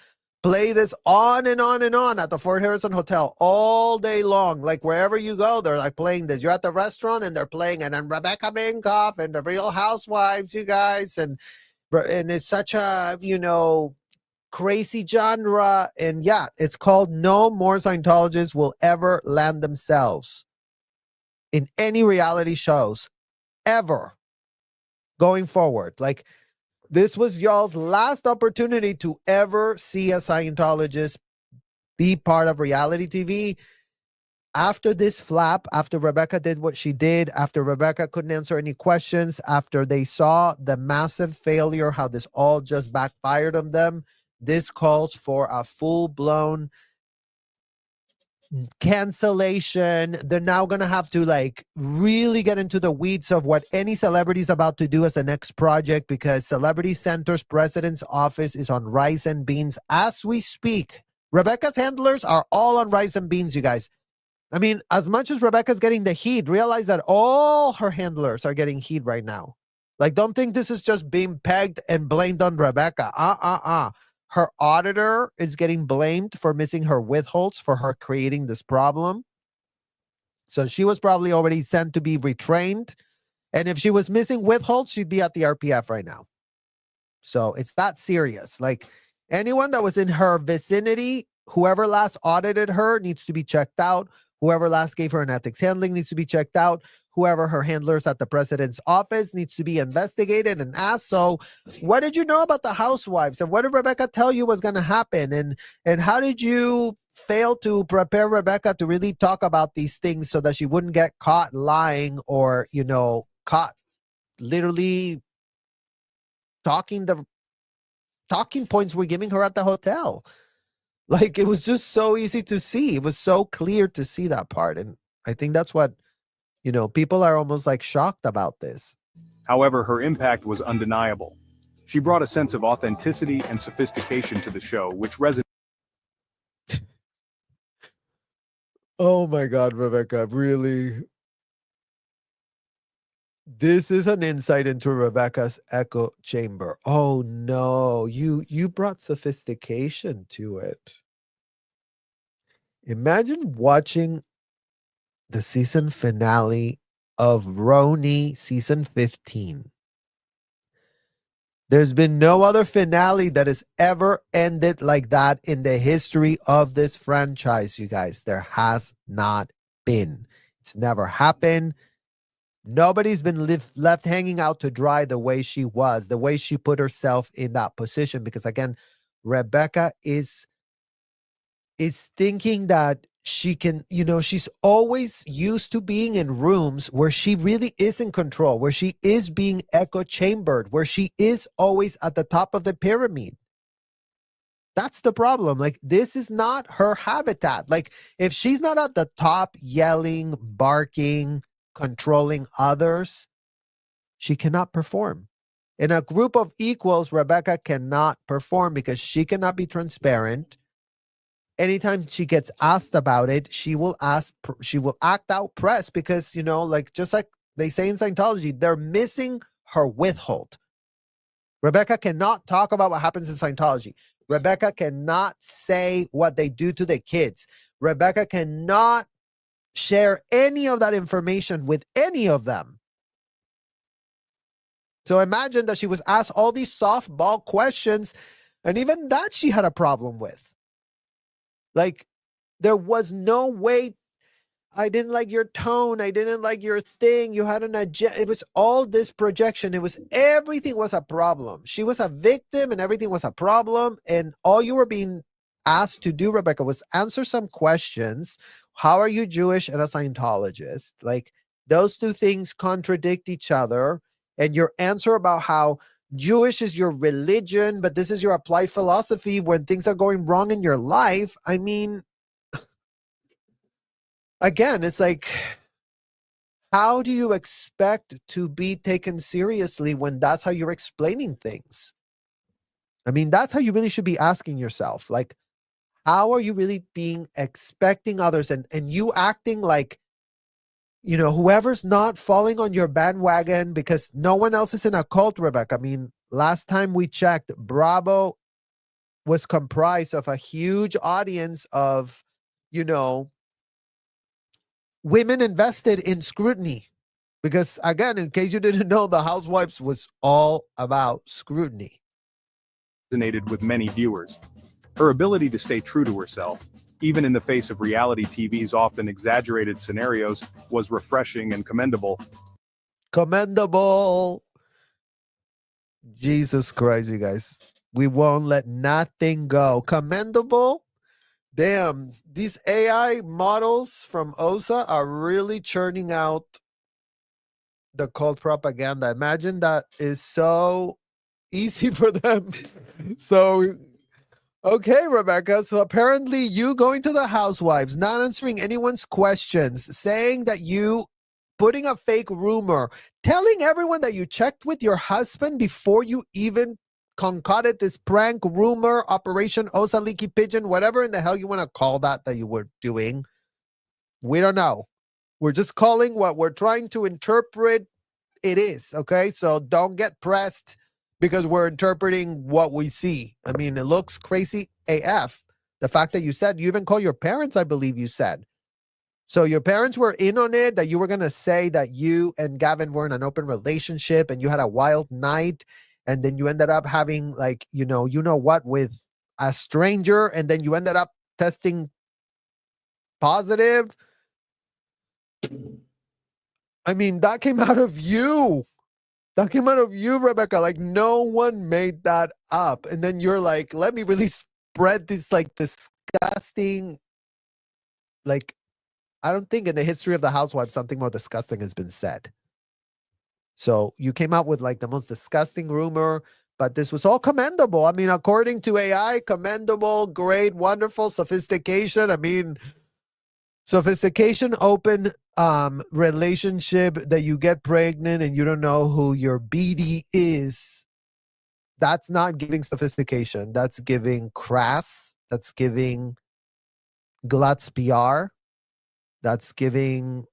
Speaker 1: play this on and on and on at the Fort Harrison Hotel all day long. Like wherever you go, they're like playing this. You're at the restaurant and they're playing, and then Rebecca Minkoff and the Real Housewives, you guys. And it's such a, crazy genre. And yeah, it's called No More Scientologists Will Ever Land Themselves in any reality shows ever going forward. Like, this was y'all's last opportunity to ever see a Scientologist be part of reality TV. After this flap, after Rebecca did what she did, after Rebecca couldn't answer any questions, after they saw the massive failure, how this all just backfired on them, this calls for a full-blown cancellation. They're now going to have to like really get into the weeds of what any celebrity is about to do as the next project, because Celebrity Center's president's office is on rice and beans as we speak. Rebecca's handlers are all on rice and beans, you guys. I mean, as much as Rebecca's getting the heat, realize that all her handlers are getting heat right now. Like, don't think this is just being pegged and blamed on Rebecca. Her auditor is getting blamed for missing her withholds, for her creating this problem. So she was probably already sent to be retrained. And if she was missing withholds, she'd be at the RPF right now. So it's that serious. Like, anyone that was in her vicinity, whoever last audited her needs to be checked out. Whoever last gave her an ethics handling needs to be checked out. Whoever her handlers at the president's office needs to be investigated and asked. So what did you know about the housewives? And what did Rebecca tell you was going to happen? And how did you fail to prepare Rebecca to really talk about these things so that she wouldn't get caught lying or, caught literally talking the talking points we're giving her at the hotel? Like, it was just so easy to see. It was so clear to see that part. And I think that's what, people are almost like shocked about this.
Speaker 2: However, her impact was undeniable. She brought a sense of authenticity and sophistication to the show, which resonated.
Speaker 1: Oh my God, Rebecca, really? This is an insight into Rebecca's echo chamber. Oh no, you brought sophistication to it. Imagine watching the season finale of Roni season 15. There's been no other finale that has ever ended like that in the history of this franchise, you guys. There has not been. It's never happened. Nobody's been left hanging out to dry the way she was, the way she put herself in that position. Because again, Rebecca is thinking that she can, she's always used to being in rooms where she really is in control, where she is being echo chambered, where she is always at the top of the pyramid. That's the problem. Like, this is not her habitat. Like, if she's not at the top yelling, barking, controlling others, she cannot perform. In a group of equals, Rebecca cannot perform because she cannot be transparent. Anytime she gets asked about it, she will act out press because, just like they say in Scientology, they're missing her withhold. Rebecca cannot talk about what happens in Scientology. Rebecca cannot say what they do to the kids. Rebecca cannot share any of that information with any of them. So imagine that she was asked all these softball questions, and even that she had a problem with. Like, there was no way. I didn't like your tone. I didn't like your thing. You had an agenda. It was all this projection. Everything was a problem. She was a victim and everything was a problem. And all you were being asked to do, Rebecca, was answer some questions. How are you Jewish and a Scientologist? Like, those two things contradict each other. And your answer about how Jewish is your religion, but this is your applied philosophy when things are going wrong in your life. I mean, again, it's like, how do you expect to be taken seriously when that's how you're explaining things? I mean, that's how you really should be asking yourself. Like, how are you really expecting others and you acting like, whoever's not falling on your bandwagon because no one else is in a cult, Rebecca. I mean, last time we checked, Bravo was comprised of a huge audience of, women invested in scrutiny. Because again, in case you didn't know, the Housewives was all about scrutiny.
Speaker 2: Resonated with many viewers. Her ability to stay true to herself, even in the face of reality TV's often exaggerated scenarios, was refreshing and commendable.
Speaker 1: Commendable. Jesus Christ, you guys. We won't let nothing go. Commendable. Damn, these AI models from OSA are really churning out the cult propaganda. Imagine that is so easy for them. So, okay, Rebecca. So apparently you going to the Housewives, not answering anyone's questions, saying that you putting a fake rumor, telling everyone that you checked with your husband before you even concocted this prank rumor, Operation Osa Leaky Pigeon, whatever in the hell you want to call that you were doing. We don't know. We're just calling what we're trying to interpret it is, okay? So don't get pressed because we're interpreting what we see. I mean, it looks crazy AF. The fact that you said, you even call your parents, I believe you said. So your parents were in on it, that you were going to say that you and Gavin were in an open relationship and you had a wild night. And then you ended up having like, you know what, with a stranger. And then you ended up testing positive. I mean, that came out of you. That came out of you, Rebecca. Like, no one made that up. And then you're like, let me really spread this like disgusting, like, I don't think in the history of the housewives something more disgusting has been said. So you came out with like the most disgusting rumor, but this was all commendable. I mean, according to AI, commendable, great, wonderful, sophistication. I mean, sophistication, open relationship that you get pregnant and you don't know who your BD is. That's not giving sophistication. That's giving crass. That's giving Glutz PR. That's giving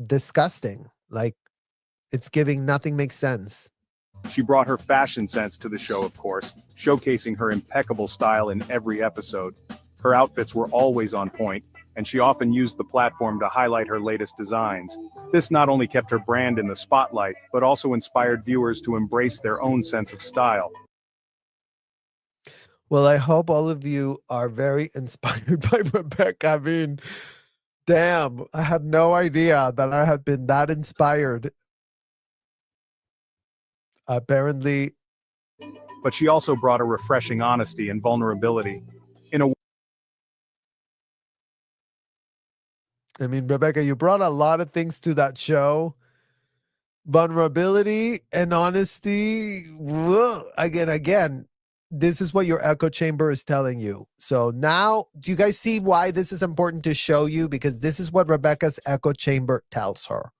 Speaker 1: disgusting. Like, it's giving nothing makes sense.
Speaker 2: She brought her fashion sense to the show, of course, showcasing her impeccable style in every episode. Her outfits were always on point, and she often used the platform to highlight her latest designs. This not only kept her brand in the spotlight, but also inspired viewers to embrace their own sense of style.
Speaker 1: Well, I hope all of you are very inspired by Rebecca. I mean, damn, I had no idea that I had been that inspired. Apparently.
Speaker 2: But she also brought a refreshing honesty and vulnerability.
Speaker 1: I mean, Rebecca, you brought a lot of things to that show. Vulnerability and honesty. Again, this is what your echo chamber is telling you. So now, do you guys see why this is important to show you? Because this is what Rebecca's echo chamber tells her.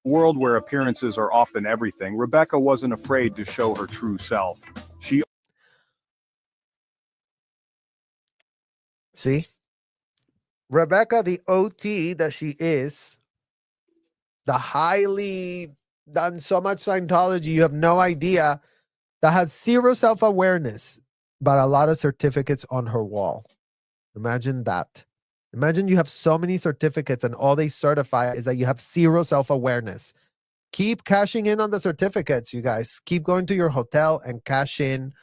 Speaker 2: World where appearances are often everything, Rebecca wasn't afraid to show her true self.
Speaker 1: See? Rebecca, the OT that she is, the highly done so much Scientology, you have no idea, that has zero self-awareness, but a lot of certificates on her wall. Imagine that. Imagine you have so many certificates and all they certify is that you have zero self-awareness. Keep cashing in on the certificates, you guys. Keep going to your hotel and cash in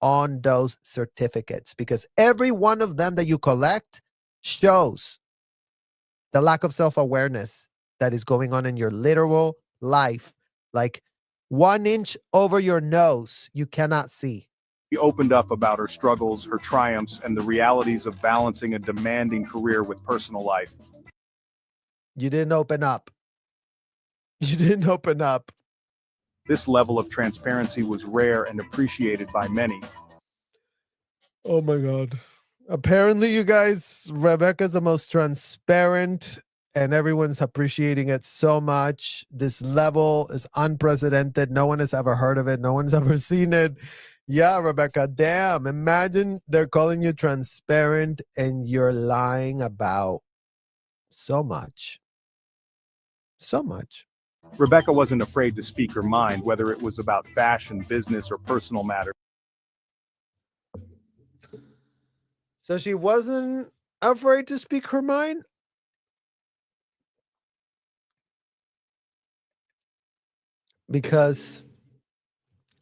Speaker 1: on those certificates because every one of them that you collect shows the lack of self-awareness that is going on in your literal life. Like 1 inch over your nose, you cannot see.
Speaker 2: She opened up about her struggles, her triumphs, and the realities of balancing a demanding career with personal life.
Speaker 1: You didn't open up. You didn't open up.
Speaker 2: This level of transparency was rare and appreciated by many.
Speaker 1: Oh my God. Apparently, you guys, Rebecca's the most transparent and everyone's appreciating it so much. This level is unprecedented. No one has ever heard of it. No one's ever seen it. Yeah, Rebecca, damn. Imagine they're calling you transparent and you're lying about so much. So much.
Speaker 2: Rebecca wasn't afraid to speak her mind, whether it was about fashion, business, or personal matters.
Speaker 1: So she wasn't afraid to speak her mind? Because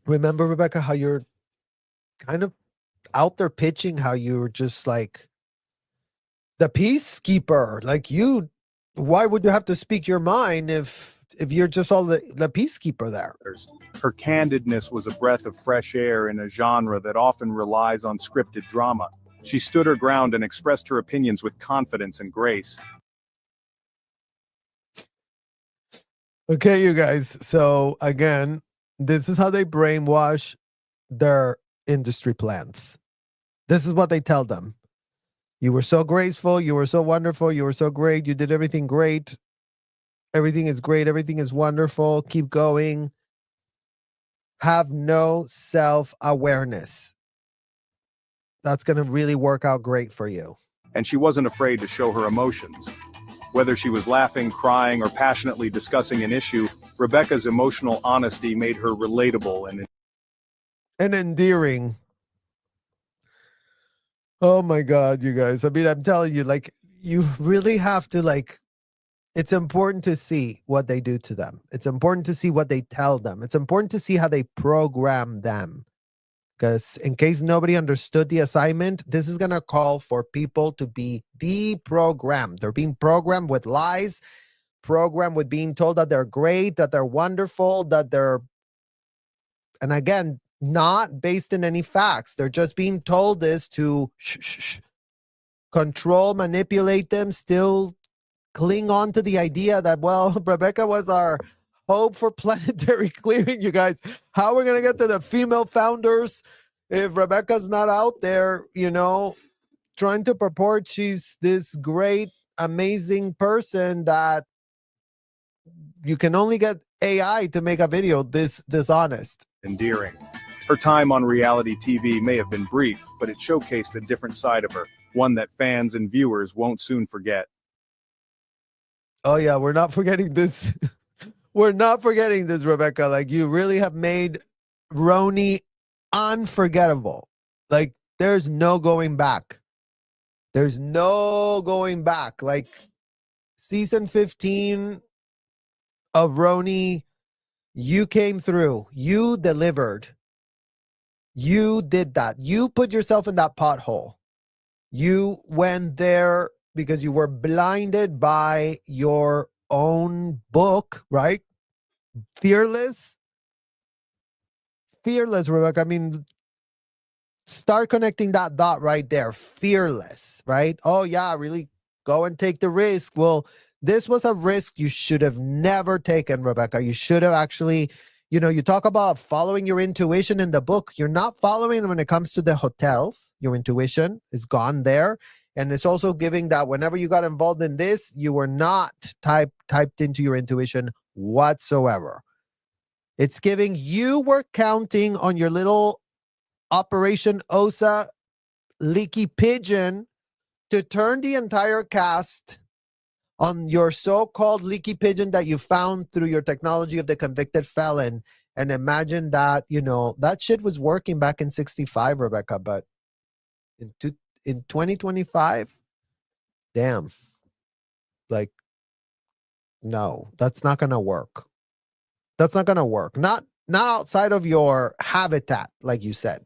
Speaker 1: remember, Rebecca, how you're kind of out there pitching how you're just like the peacekeeper. Like you, why would you have to speak your mind if you're just all the peacekeeper there?
Speaker 2: Her candidness was a breath of fresh air in a genre that often relies on scripted drama. She stood her ground and expressed her opinions with confidence and grace.
Speaker 1: Okay, you guys. So again, this is how they brainwash their industry plants. This is what they tell them. You were so graceful. You were so wonderful. You were so great. You did everything great. Everything is great. Everything is wonderful. Keep going. Have no self-awareness. That's going to really work out great for you.
Speaker 2: And she wasn't afraid to show her emotions. Whether she was laughing, crying, or passionately discussing an issue, Rebecca's emotional honesty made her relatable
Speaker 1: And endearing. Oh my God, you guys. I mean, I'm telling you, like, you really have to, like, it's important to see what they do to them. It's important to see what they tell them. It's important to see how they program them. Because in case nobody understood the assignment, this is going to call for people to be deprogrammed. They're being programmed with lies, programmed with being told that they're great, that they're wonderful, that they're, and again, not based in any facts. They're just being told this to control, manipulate them, still cling on to the idea that, well, Rebecca was our hope for planetary clearing, you guys. How are we going to get to the female founders if Rebecca's not out there, trying to purport she's this great, amazing person that you can only get AI to make a video this dishonest.
Speaker 2: endearing. Her time on reality TV may have been brief, but it showcased a different side of her, one that fans and viewers won't soon forget.
Speaker 1: Oh yeah, we're not forgetting this. We're not forgetting this, Rebecca. Like, you really have made Roni unforgettable. Like, there's no going back. There's no going back. Like, season 15 of Roni, you came through. You delivered. You did that. You put yourself in that pothole. You went there because you were blinded by your own book, right? Fearless, Rebecca. I mean, start connecting that dot right there. Fearless, right? Oh yeah, really go and take the risk. Well, this was a risk you should have never taken, Rebecca. You should have actually, you talk about following your intuition in the book. You're not following when it comes to the hotels. Your intuition is gone there. And it's also giving that whenever you got involved in this, you were not typed into your intuition whatsoever. It's giving you were counting on your little Operation OSA leaky pigeon to turn the entire cast on your so-called leaky pigeon that you found through your technology of the convicted felon. And imagine that, that shit was working back in 65, Rebecca, but in 2025, damn, like, no, that's not going to work. That's not going to work. Not outside of your habitat, like you said.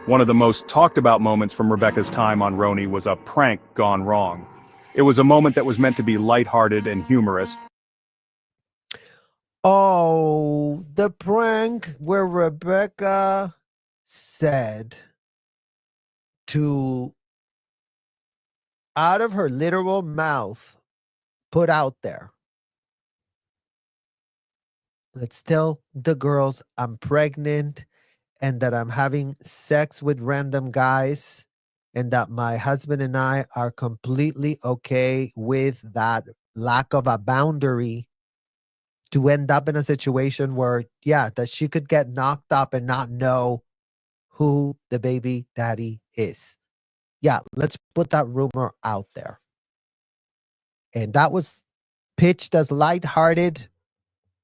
Speaker 2: One of the most talked about moments from Rebecca's time on Roni was a prank gone wrong. It was a moment that was meant to be lighthearted and humorous.
Speaker 1: Oh, the prank where Rebecca said to, out of her literal mouth, put out there, let's tell the girls I'm pregnant and that I'm having sex with random guys and that my husband and I are completely okay with that lack of a boundary, to end up in a situation where, yeah, that she could get knocked up and not know who the baby daddy is. Yeah, let's put that rumor out there. And that was pitched as lighthearted.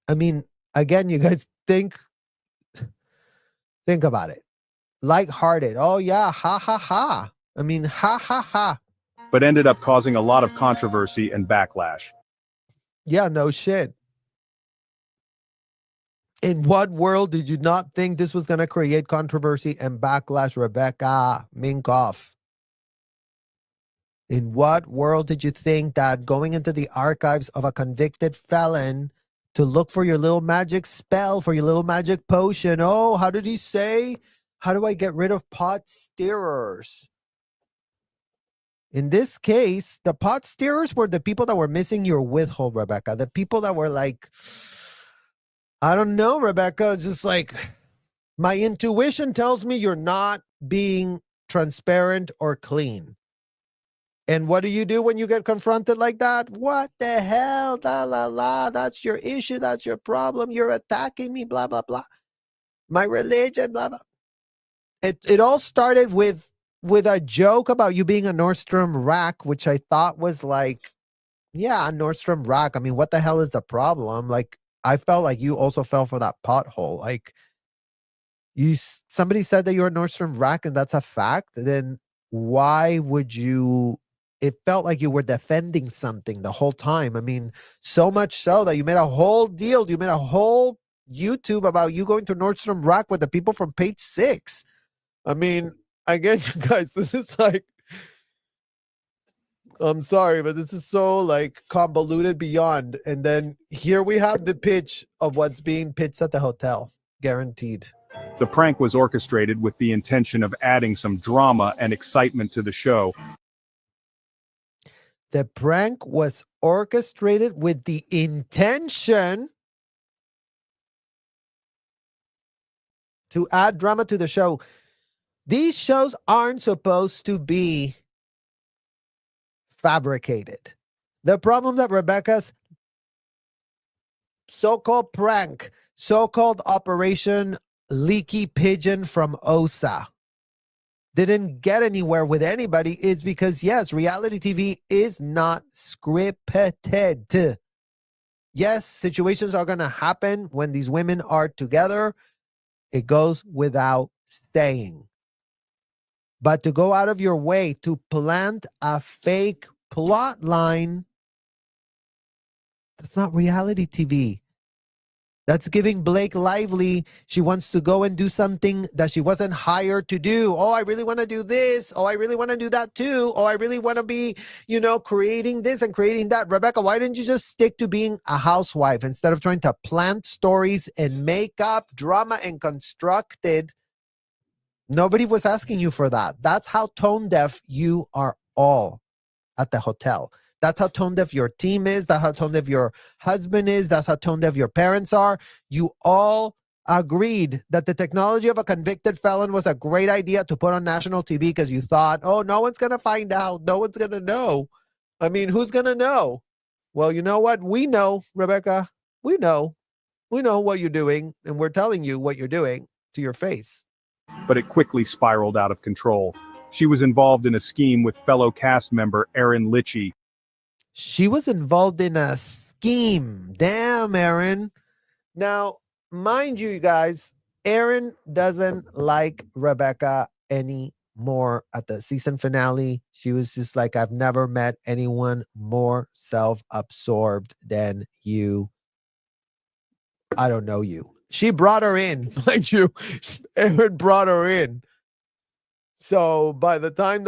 Speaker 1: I mean, again, you guys think about it. Lighthearted. Oh yeah, ha ha ha. I mean, ha ha ha.
Speaker 2: But ended up causing a lot of controversy and backlash.
Speaker 1: Yeah, no shit. In what world did you not think this was going to create controversy and backlash, Rebecca Minkoff? In what world did you think that going into the archives of a convicted felon to look for your little magic spell, for your little magic potion? Oh, how did he say? How do I get rid of pot stirrers? In this case, the pot stirrers were the people that were missing your withhold, Rebecca. The people that were like, I don't know, Rebecca, just like, my intuition tells me you're not being transparent or clean. And what do you do when you get confronted like that? What the hell? La la la. That's your issue. That's your problem. You're attacking me. Blah blah blah. My religion. Blah blah. It all started with with a joke about you being a Nordstrom rack, which I thought was like, yeah, a Nordstrom rack. I mean, what the hell is the problem? Like, I felt like you also fell for that pothole. Like, somebody said that you're a Nordstrom rack and that's a fact. Then why would you? It felt like you were defending something the whole time. I mean, so much so that you made a whole deal. You made a whole YouTube about you going to Nordstrom rack with the people from Page Six. I mean, again, you guys, this is like, I'm sorry, but this is so like convoluted beyond. And then here we have the pitch of what's being pitched at the hotel, guaranteed.
Speaker 2: The prank was orchestrated with the intention of adding some drama and excitement to the show.
Speaker 1: The prank was orchestrated with the intention to add drama to the show. These shows aren't supposed to be fabricated. The problem that Rebecca's so-called prank, so-called Operation Leaky Pigeon from OSA didn't get anywhere with anybody is because, yes, reality TV is not scripted. Yes, situations are going to happen when these women are together. It goes without saying. But to go out of your way to plant a fake plot line, that's not reality TV. That's giving Blake Lively. She wants to go and do something that she wasn't hired to do. Oh, I really want to do this. Oh, I really want to do that too. Oh, I really want to be, creating this and creating that. Rebecca, why didn't you just stick to being a housewife instead of trying to plant stories and make up drama and construct it? Nobody was asking you for that. That's how tone deaf you are all at the hotel. That's how tone deaf your team is. That's how tone deaf your husband is. That's how tone deaf your parents are. You all agreed that the technology of a convicted felon was a great idea to put on national TV because you thought, oh, no one's going to find out. No one's going to know. I mean, who's going to know? Well, you know what? We know, Rebecca. We know. We know what you're doing, and we're telling you what you're doing to your face.
Speaker 2: But it quickly spiraled out of control. She was involved in a scheme with fellow cast member Erin Litchie.
Speaker 1: She was involved in a scheme. Damn, Erin. Now, mind you guys, Erin doesn't like Rebecca anymore. At the season finale, she was just like, I've never met anyone more self-absorbed than you. I don't know you. She brought her in, mind you. Erin brought her in. So by the time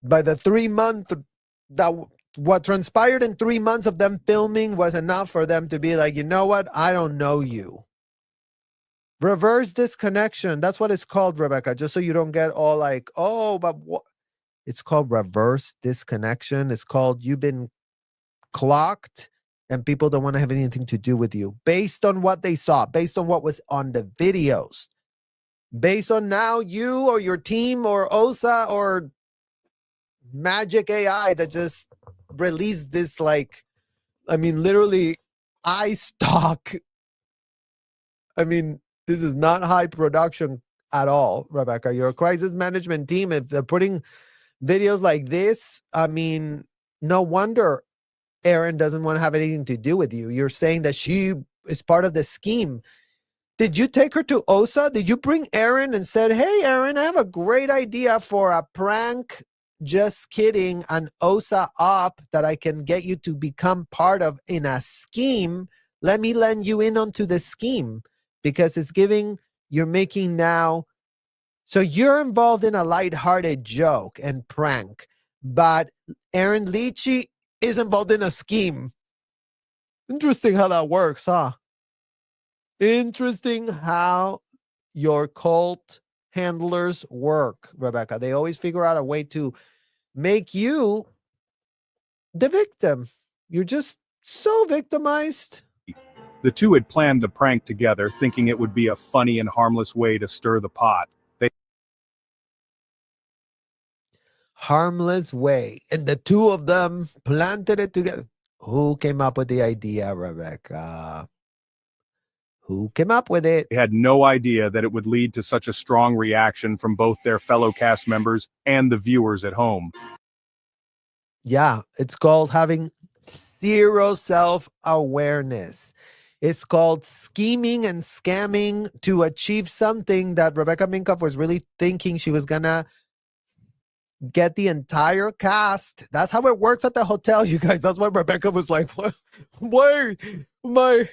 Speaker 1: by the 3 month, what transpired in 3 months of them filming was enough for them to be like, you know what? I don't know you. Reverse disconnection. That's what it's called, Rebecca. Just so you don't get all like, oh, but what? It's called reverse disconnection. It's called you've been clocked and people don't want to have anything to do with you based on what they saw, based on what was on the videos, based on now you or your team or OSA or Magic AI that just released this, like, I mean, literally eye stock. I mean, this is not high production at all, Rebecca. Your crisis management team, if they're putting videos like this, I mean, no wonder Erin doesn't want to have anything to do with you. You're saying that she is part of the scheme. Did you take her to OSA? Did you bring Erin and said, hey, Erin, I have a great idea for a prank? Just kidding, an OSA op that I can get you to become part of in a scheme. Let me lend you in onto the scheme because it's giving, you're making now. So you're involved in a lighthearted joke and prank, but Erin Litchie is involved in a scheme. Interesting how that works, huh? Interesting how your cult handlers work, Rebecca. They always figure out a way to make you the victim. You're just so victimized.
Speaker 2: The two had planned the prank together, thinking it would be a funny and harmless way to stir the pot.
Speaker 1: Harmless way. And the two of them planted it together. Who came up with the idea, Rebecca? Who came up with it?
Speaker 2: They had no idea that it would lead to such a strong reaction from both their fellow cast members and the viewers at home.
Speaker 1: Yeah, it's called having zero self-awareness. It's called scheming and scamming to achieve something that Rebecca Minkoff was really thinking she was gonna get the entire cast. That's how it works at the hotel, you guys. That's why Rebecca was like, what? Why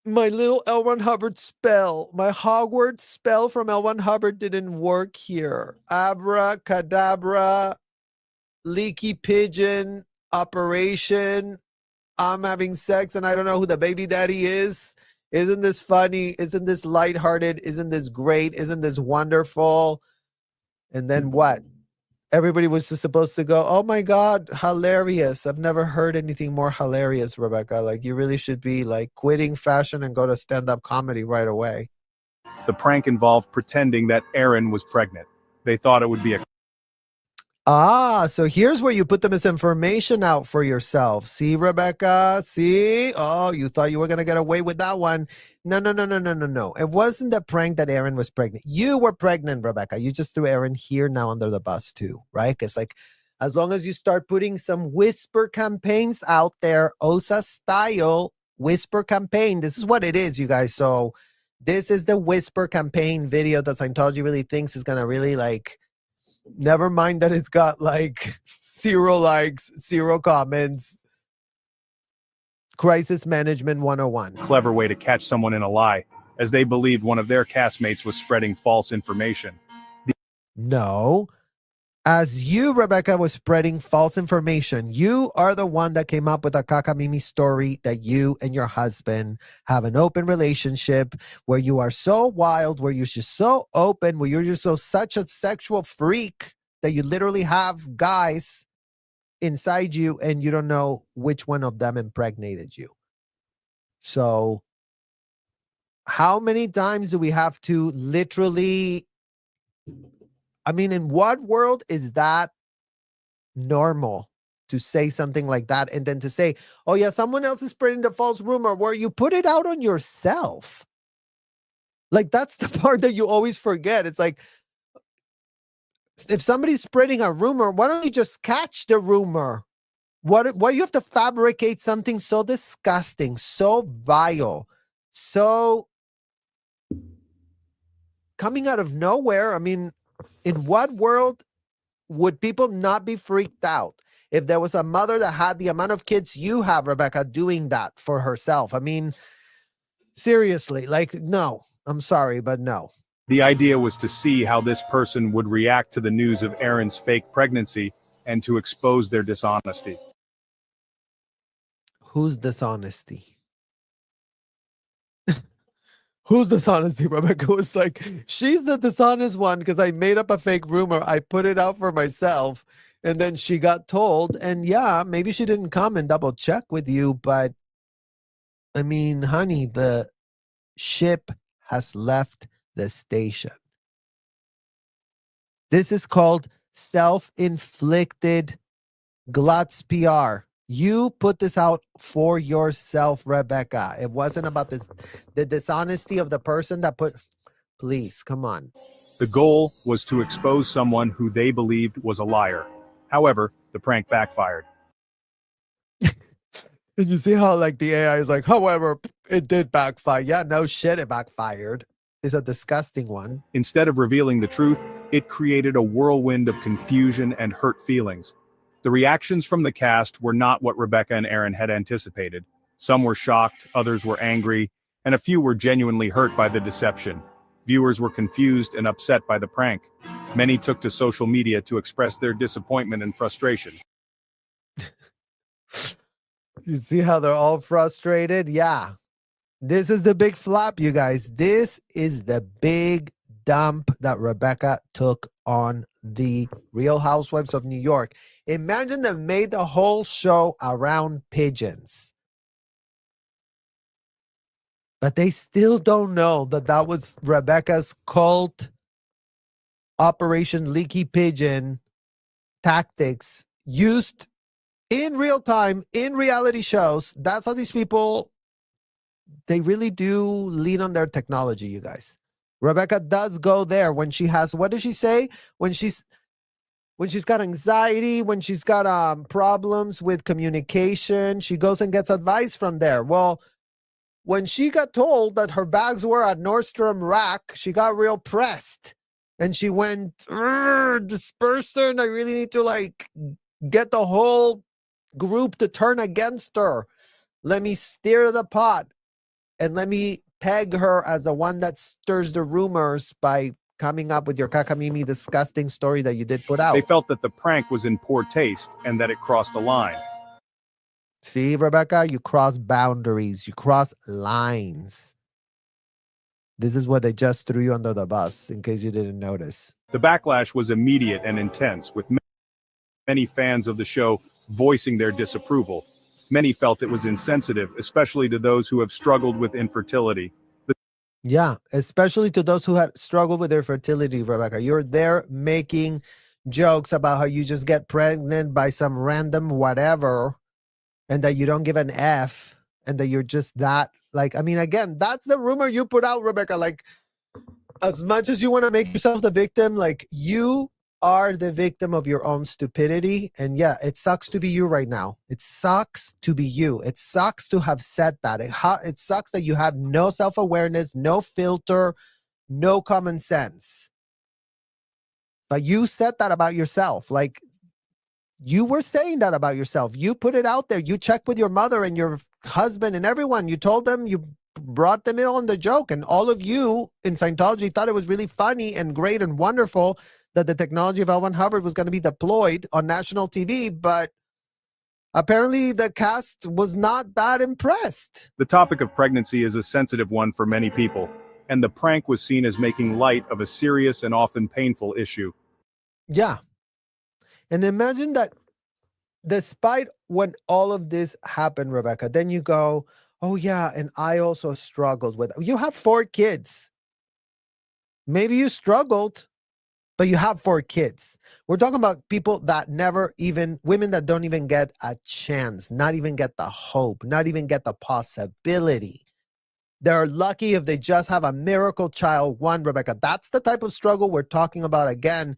Speaker 1: my little L. Ron Hubbard spell, my Hogwarts spell from L. Ron Hubbard didn't work here. Abracadabra, leaky pigeon, operation. I'm having sex and I don't know who the baby daddy is. Isn't this funny? Isn't this lighthearted? Isn't this great? Isn't this wonderful? And then what? Everybody was just supposed to go, oh my God, hilarious. I've never heard anything more hilarious, Rebecca. Like, you really should be like quitting fashion and go to stand-up comedy right away.
Speaker 2: The prank involved pretending that Erin was pregnant. They thought it would be a
Speaker 1: So here's where you put the misinformation out for yourself. See, Rebecca? See? Oh, you thought you were going to get away with that one. No. It wasn't the prank that Erin was pregnant. You were pregnant, Rebecca. You just threw Erin here now under the bus too, right? Because like, as long as you start putting some whisper campaigns out there, OSA style whisper campaign, this is what it is, you guys. So this is the whisper campaign video that Scientology really thinks is going to really like, never mind that it's got like 0 likes, 0 comments. Crisis Management 101.
Speaker 2: clever way to catch someone in a lie, as they believed one of their castmates was spreading false information.
Speaker 1: No. As you, Rebecca, was spreading false information, you are the one that came up with a cockamamie story that you and your husband have an open relationship where you are so wild, where you're just so open, where you're just such a sexual freak that you literally have guys inside you and you don't know which one of them impregnated you. So how many times do we have to literally, I mean, in what world is that normal to say something like that and then to say, oh yeah, someone else is spreading the false rumor, where you put it out on yourself? Like, that's the part that you always forget. It's like, if somebody's spreading a rumor, why don't you just catch the rumor? Why you have to fabricate something so disgusting, so vile, so coming out of nowhere? I mean, in what world would people not be freaked out if there was a mother that had the amount of kids you have, Rebecca, doing that for herself? I mean, seriously, like, no, I'm sorry, but no.
Speaker 2: The idea was to see how this person would react to the news of Erin's fake pregnancy and to expose their dishonesty.
Speaker 1: Whose dishonesty? Whose dishonesty? Rebecca was like, she's the dishonest one because I made up a fake rumor. I put it out for myself and then she got told. And yeah, maybe she didn't come and double check with you. But I mean, honey, the ship has left the station. This is called self-inflicted Glutz PR. You put this out for yourself, Rebecca. It wasn't about the dishonesty of the person that put, please, come on.
Speaker 2: The goal was to expose someone who they believed was a liar. However, the prank backfired.
Speaker 1: And you see how like the AI is like, however, it did backfire. Yeah, no shit, it backfired. It's a disgusting one.
Speaker 2: Instead of revealing the truth, it created a whirlwind of confusion and hurt feelings. The reactions from the cast were not what Rebecca and Erin had anticipated. Some were shocked, others were angry, and a few were genuinely hurt by the deception. Viewers were confused and upset by the prank. Many took to social media to express their disappointment and frustration.
Speaker 1: You see how they're all frustrated? Yeah. This is the big flop, you guys. This is the big dump that Rebecca took on the Real Housewives of New York. Imagine they made the whole show around pigeons. But they still don't know that that was Rebecca's cult Operation Leaky Pigeon tactics used in real time, in reality shows. That's how these people they really do lean on their technology, you guys. Rebecca does go there when she has, what does she say? When she's got anxiety, when she's got problems with communication, she goes and gets advice from there. Well, when she got told that her bags were at Nordstrom Rack, she got real pressed. And she went, this person, I really need to like get the whole group to turn against her. Let me steer the pot and let me peg her as the one that stirs the rumors by coming up with your kakamimi disgusting story that you did put out.
Speaker 2: They felt that the prank was in poor taste and that it crossed a line.
Speaker 1: See, Rebecca, you cross boundaries, you cross lines. This is what they just threw you under the bus, in case you didn't notice.
Speaker 2: The backlash was immediate and intense, with many fans of the show voicing their disapproval. Many felt it was insensitive, especially to those who have struggled with infertility.
Speaker 1: Yeah, especially to those who had struggled with their fertility, Rebecca. You're there making jokes about how you just get pregnant by some random whatever and that you don't give an F and that you're just that. Like, I mean, again, that's the rumor you put out, Rebecca. Like, as much as you want to make yourself the victim, like, you are the victim of your own stupidity. And yeah, it sucks to be you right now. It sucks to be you. It sucks to have said that. It sucks that you had no self-awareness, no filter, no common sense. But you said that about yourself. Like, you were saying that about yourself. You put it out there. You checked with your mother and your husband and everyone. You told them, you brought them in on the joke. And all of you in Scientology thought it was really funny and great and wonderful that the technology of Hubbard was going to be deployed on national TV. But apparently the cast was not that impressed.
Speaker 2: The topic of pregnancy is a sensitive one for many people, and the prank was seen as making light of a serious and often painful issue.
Speaker 1: Yeah. And imagine that despite when all of this happened, Rebecca, then you go, oh yeah, and I also struggled with it. You have 4 kids. Maybe you struggled, but you have 4 kids. We're talking about people that never even, women that don't even get a chance, not even get the hope, not even get the possibility. They're lucky if they just have a miracle child, one, Rebecca. That's the type of struggle we're talking about again,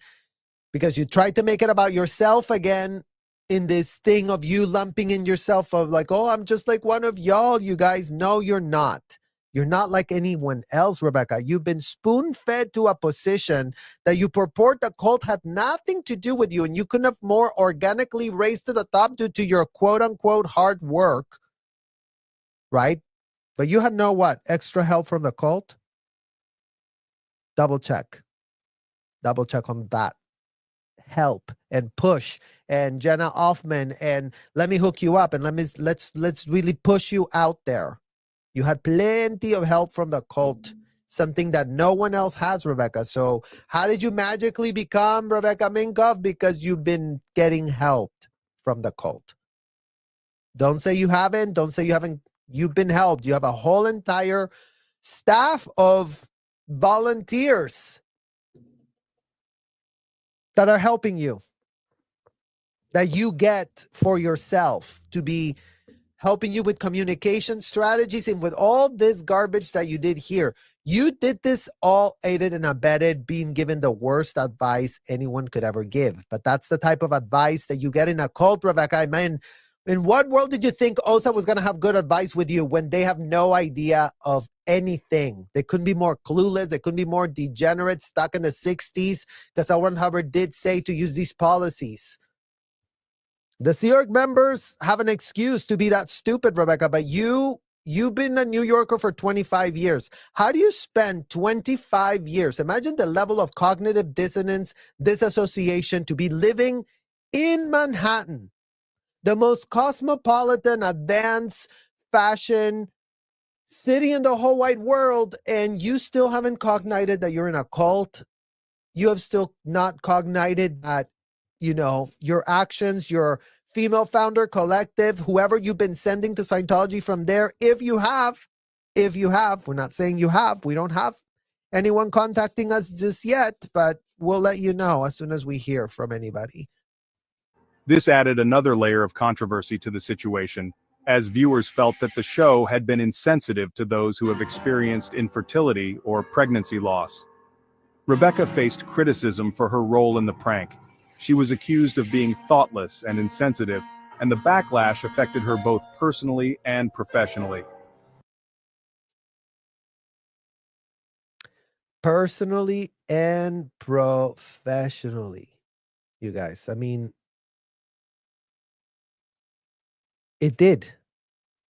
Speaker 1: because you tried to make it about yourself again in this thing of you lumping in yourself of like, oh, I'm just like one of y'all, you guys. No, you're not. You're not like anyone else, Rebecca. You've been spoon-fed to a position that you purport the cult had nothing to do with you, and you couldn't have more organically raised to the top due to your quote-unquote hard work, right? But you had no what? Extra help from the cult? Double check. Double check on that. Help and push and Jenna Offman and let me hook you up and let's really push you out there. You had plenty of help from the cult, something that no one else has, Rebecca. So how did you magically become Rebecca Minkoff? Because you've been getting helped from the cult. Don't say you haven't. Don't say you haven't. You've been helped. You have a whole entire staff of volunteers that are helping you, that you get for yourself to be helping you with communication strategies and with all this garbage that you did here. You did this all aided and abetted, being given the worst advice anyone could ever give. But that's the type of advice that you get in a cult, Rebecca. I mean, in what world did you think OSA was going to have good advice with you when they have no idea of anything? They couldn't be more clueless. They couldn't be more degenerate, stuck in the 60s, because L. Ron Hubbard did say to use these policies. The Sea Org members have an excuse to be that stupid, Rebecca, but you've been a New Yorker for 25 years. How do you spend 25 years? Imagine the level of cognitive dissonance, disassociation to be living in Manhattan, the most cosmopolitan, advanced, fashion city in the whole wide world, and you still haven't cognited that you're in a cult. You have still not cognited that, you know, your actions, your female founder collective, whoever you've been sending to Scientology from there, if you have, we're not saying you have, we don't have anyone contacting us just yet, but we'll let you know as soon as we hear from anybody.
Speaker 2: This added another layer of controversy to the situation. as viewers felt that the show had been insensitive to those who have experienced infertility or pregnancy loss. Rebecca faced criticism for her role in the prank. She was accused of being thoughtless and insensitive, and the backlash affected her both personally and professionally.
Speaker 1: Personally and professionally, you guys. I mean, it did.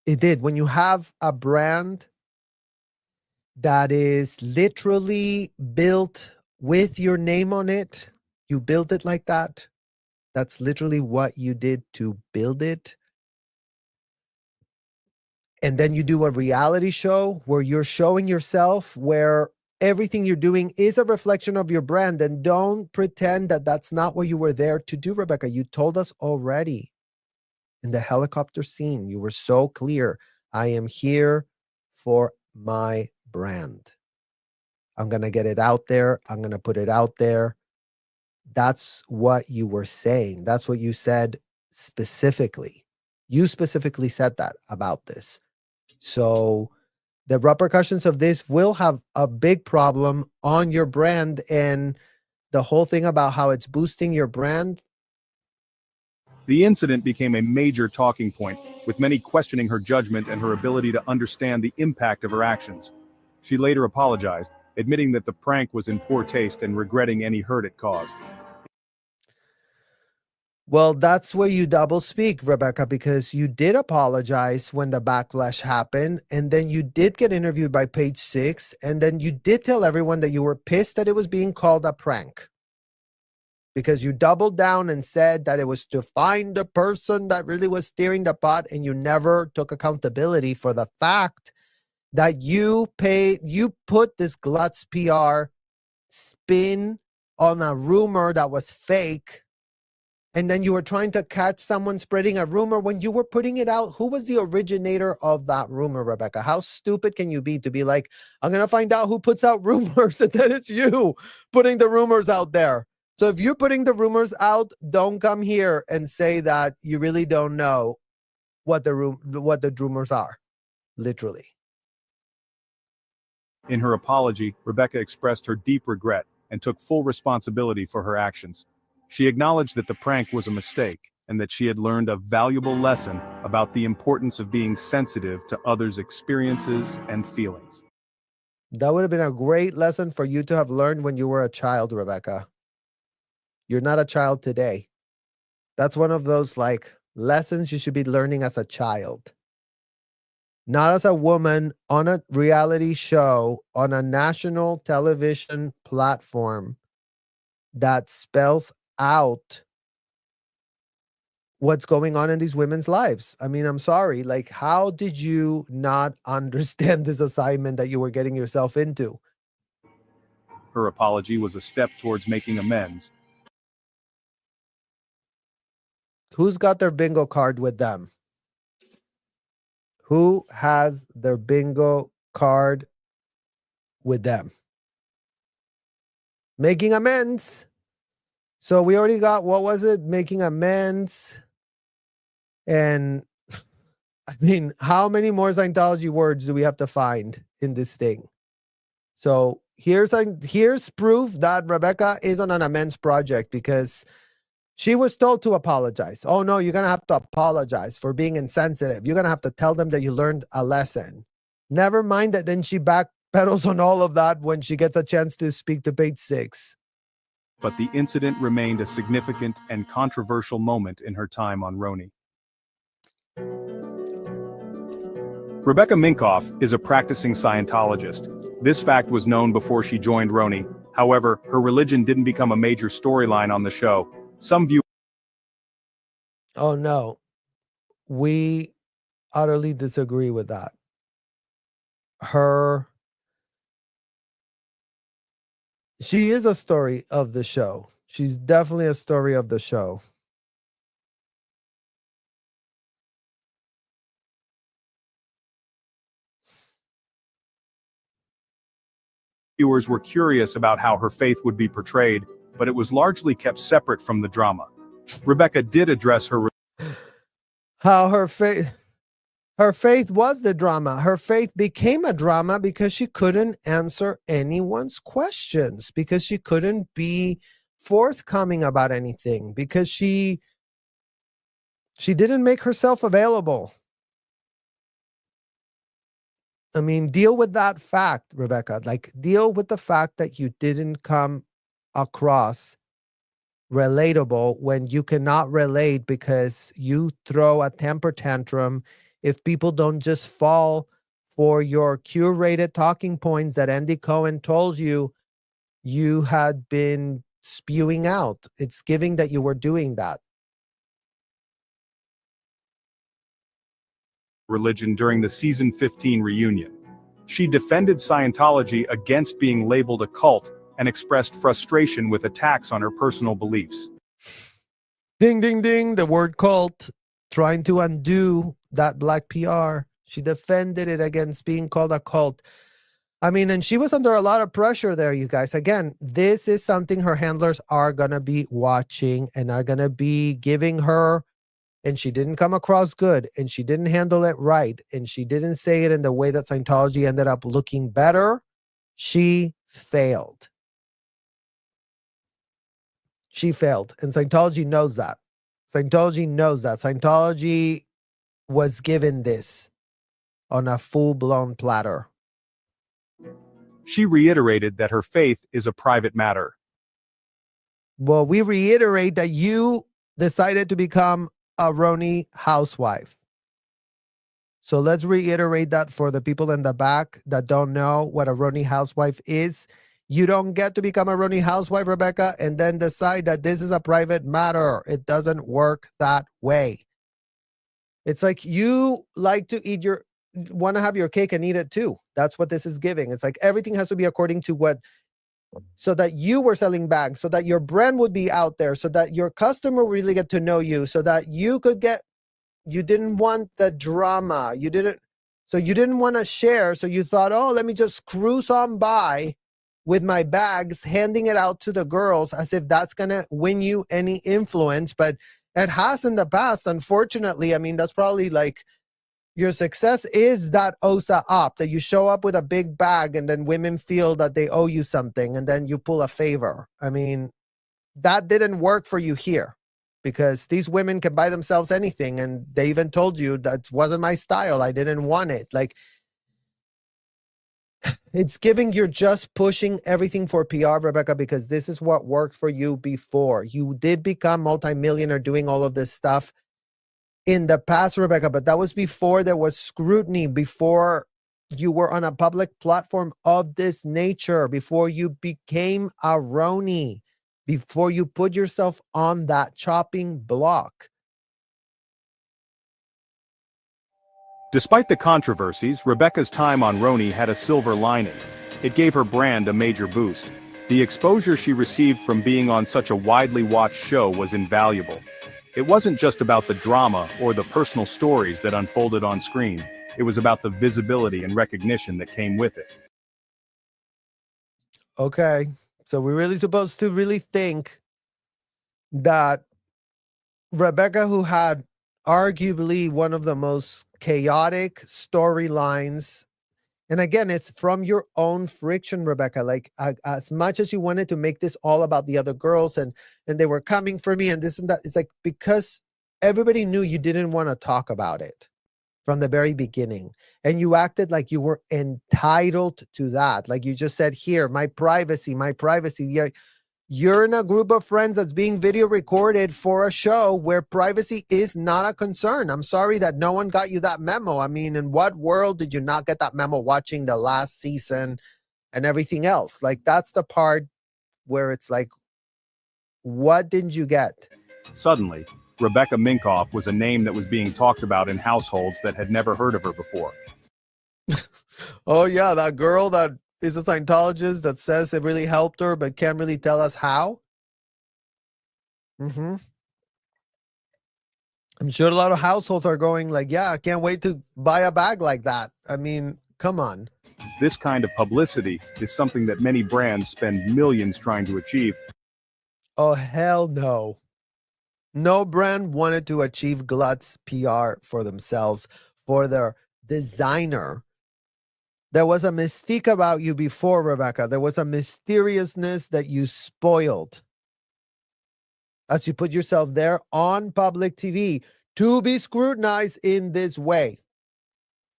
Speaker 1: It did. When you have a brand that is literally built with your name on it, you build it like that. That's literally what you did to build it. And then you do a reality show where you're showing yourself, where everything you're doing is a reflection of your brand. And don't pretend that that's not what you were there to do, Rebecca. You told us already in the helicopter scene. You were so clear. I am here for my brand. I'm going to get it out there. I'm going to put it out there. That's what you were saying. That's what you said specifically. You specifically said that about this. So the repercussions of this will have a big problem on your brand, and the whole thing about how it's boosting your brand.
Speaker 2: The incident became a major talking point, with many questioning her judgment and her ability to understand the impact of her actions. She later apologized, admitting that the prank was in poor taste and regretting any hurt it caused.
Speaker 1: Well, that's where you double speak, Rebecca, because you did apologize when the backlash happened, and then you did get interviewed by Page Six, and then you did tell everyone that you were pissed that it was being called a prank. Because you doubled down and said that it was to find the person that really was steering the pot, and you never took accountability for the fact that you put this Glutz PR spin on a rumor that was fake, and then you were trying to catch someone spreading a rumor when you were putting it out. Who was the originator of that rumor, Rebecca? How stupid can you be to be like, I'm going to find out who puts out rumors, and then it's you putting the rumors out there. So if you're putting the rumors out, don't come here and say that you really don't know what the rumors are, literally.
Speaker 2: In her apology, Rebecca expressed her deep regret and took full responsibility for her actions. She acknowledged that the prank was a mistake and that she had learned a valuable lesson about the importance of being sensitive to others' experiences and feelings.
Speaker 1: That would have been a great lesson for you to have learned when you were a child, Rebecca. You're not a child today. That's one of those lessons you should be learning as a child. Not as a woman on a reality show on a national television platform that spells out what's going on in these women's lives. I mean, I'm sorry. How did you not understand this assignment that you were getting yourself into?
Speaker 2: Her apology was a step towards making amends.
Speaker 1: Who's got their bingo card with them? Who has their bingo card with them? Making amends. So we already got, what was it? Making amends. And I mean, how many more Scientology words do we have to find in this thing? So here's proof that Rebecca is on an amends project, because she was told to apologize. Oh no, you're going to have to apologize for being insensitive. You're going to have to tell them that you learned a lesson. Never mind that then she backpedals on all of that when she gets a chance to speak to Page Six.
Speaker 2: But the incident remained a significant and controversial moment in her time on RHONY. Rebecca Minkoff is a practicing Scientologist. This fact was known before she joined RHONY. However, her religion didn't become a major storyline on the show. Some view.
Speaker 1: Oh no, we utterly disagree with that. She is a story of the show. She's definitely a story of the show.
Speaker 2: Viewers were curious about how her faith would be portrayed, but it was largely kept separate from the drama. Rebecca did address her
Speaker 1: How her faith Her faith was the drama. Her faith became a drama because she couldn't answer anyone's questions, because she couldn't be forthcoming about anything, because she didn't make herself available. I mean, deal with that fact, Rebecca. Like, deal with the fact that you didn't come across relatable when you cannot relate because you throw a temper tantrum if people don't just fall for your curated talking points that Andy Cohen told you had been spewing out. It's giving that you were doing that.
Speaker 2: Religion during the season 15 reunion. She defended Scientology against being labeled a cult and expressed frustration with attacks on her personal beliefs.
Speaker 1: Ding, ding, ding, the word cult, trying to undo that black PR. She defended it against being called a cult. I mean, and she was under a lot of pressure there, you guys. Again, this is something her handlers are going to be watching and are going to be giving her, and she didn't come across good, and she didn't handle it right, and she didn't say it in the way that Scientology ended up looking better. She failed. She failed. And Scientology knows that. Scientology knows that. Scientology was given this on a full-blown platter.
Speaker 2: She reiterated that her faith is a private matter.
Speaker 1: Well, we reiterate that you decided to become a Roni housewife. So let's reiterate that for the people in the back that don't know what a Roni housewife is. You don't get to become a Roni housewife, Rebecca, and then decide that this is a private matter. It doesn't work that way. It's like you like to want to have your cake and eat it too. That's what this is giving. It's like everything has to be according to what, so that you were selling bags, so that your brand would be out there, so that your customer would really get to know you, so that you didn't want the drama. You didn't want to share. So you thought, oh, let me just cruise on by with my bags, handing it out to the girls as if that's going to win you any influence. But it has in the past, unfortunately. I mean, that's probably like your success is that OSA op, that you show up with a big bag and then women feel that they owe you something and then you pull a favor. I mean, that didn't work for you here because these women can buy themselves anything. And they even told you that wasn't my style. I didn't want it. Like, it's giving you're just pushing everything for PR, Rebecca, because this is what worked for you before. You did become multimillionaire doing all of this stuff in the past, Rebecca, but that was before there was scrutiny, before you were on a public platform of this nature, before you became a Roni, before you put yourself on that chopping block.
Speaker 2: Despite the controversies, Rebecca's time on Roni had a silver lining. It gave her brand a major boost. The exposure she received from being on such a widely watched show was invaluable. It wasn't just about the drama or the personal stories that unfolded on screen. It was about the visibility and recognition that came with it.
Speaker 1: Okay, so we're really supposed to really think that Rebecca, who had arguably one of the most chaotic storylines, and again, it's from your own friction, Rebecca. Like, as much as you wanted to make this all about the other girls and they were coming for me and this and that, it's like because everybody knew you didn't want to talk about it from the very beginning. And you acted like you were entitled to that. Like you just said, here, my privacy, my privacy. You're in a group of friends that's being video recorded for a show where privacy is not a concern. I'm sorry that no one got you that memo. I mean, in what world did you not get that memo watching the last season and everything else? Like, that's the part where it's like, what didn't you get?
Speaker 2: Suddenly, Rebecca Minkoff was a name that was being talked about in households that had never heard of her before.
Speaker 1: Oh yeah, that girl that is a Scientologist that says it really helped her but can't really tell us how. I'm sure a lot of households are going like, yeah, I can't wait to buy a bag like that. I mean, come on.
Speaker 2: This kind of publicity is something that many brands spend millions trying to achieve.
Speaker 1: Oh, hell no. No brand wanted to achieve glutz PR for themselves for the designer. There was a mystique about you before, Rebecca. There was a mysteriousness that you spoiled as you put yourself there on public TV to be scrutinized in this way.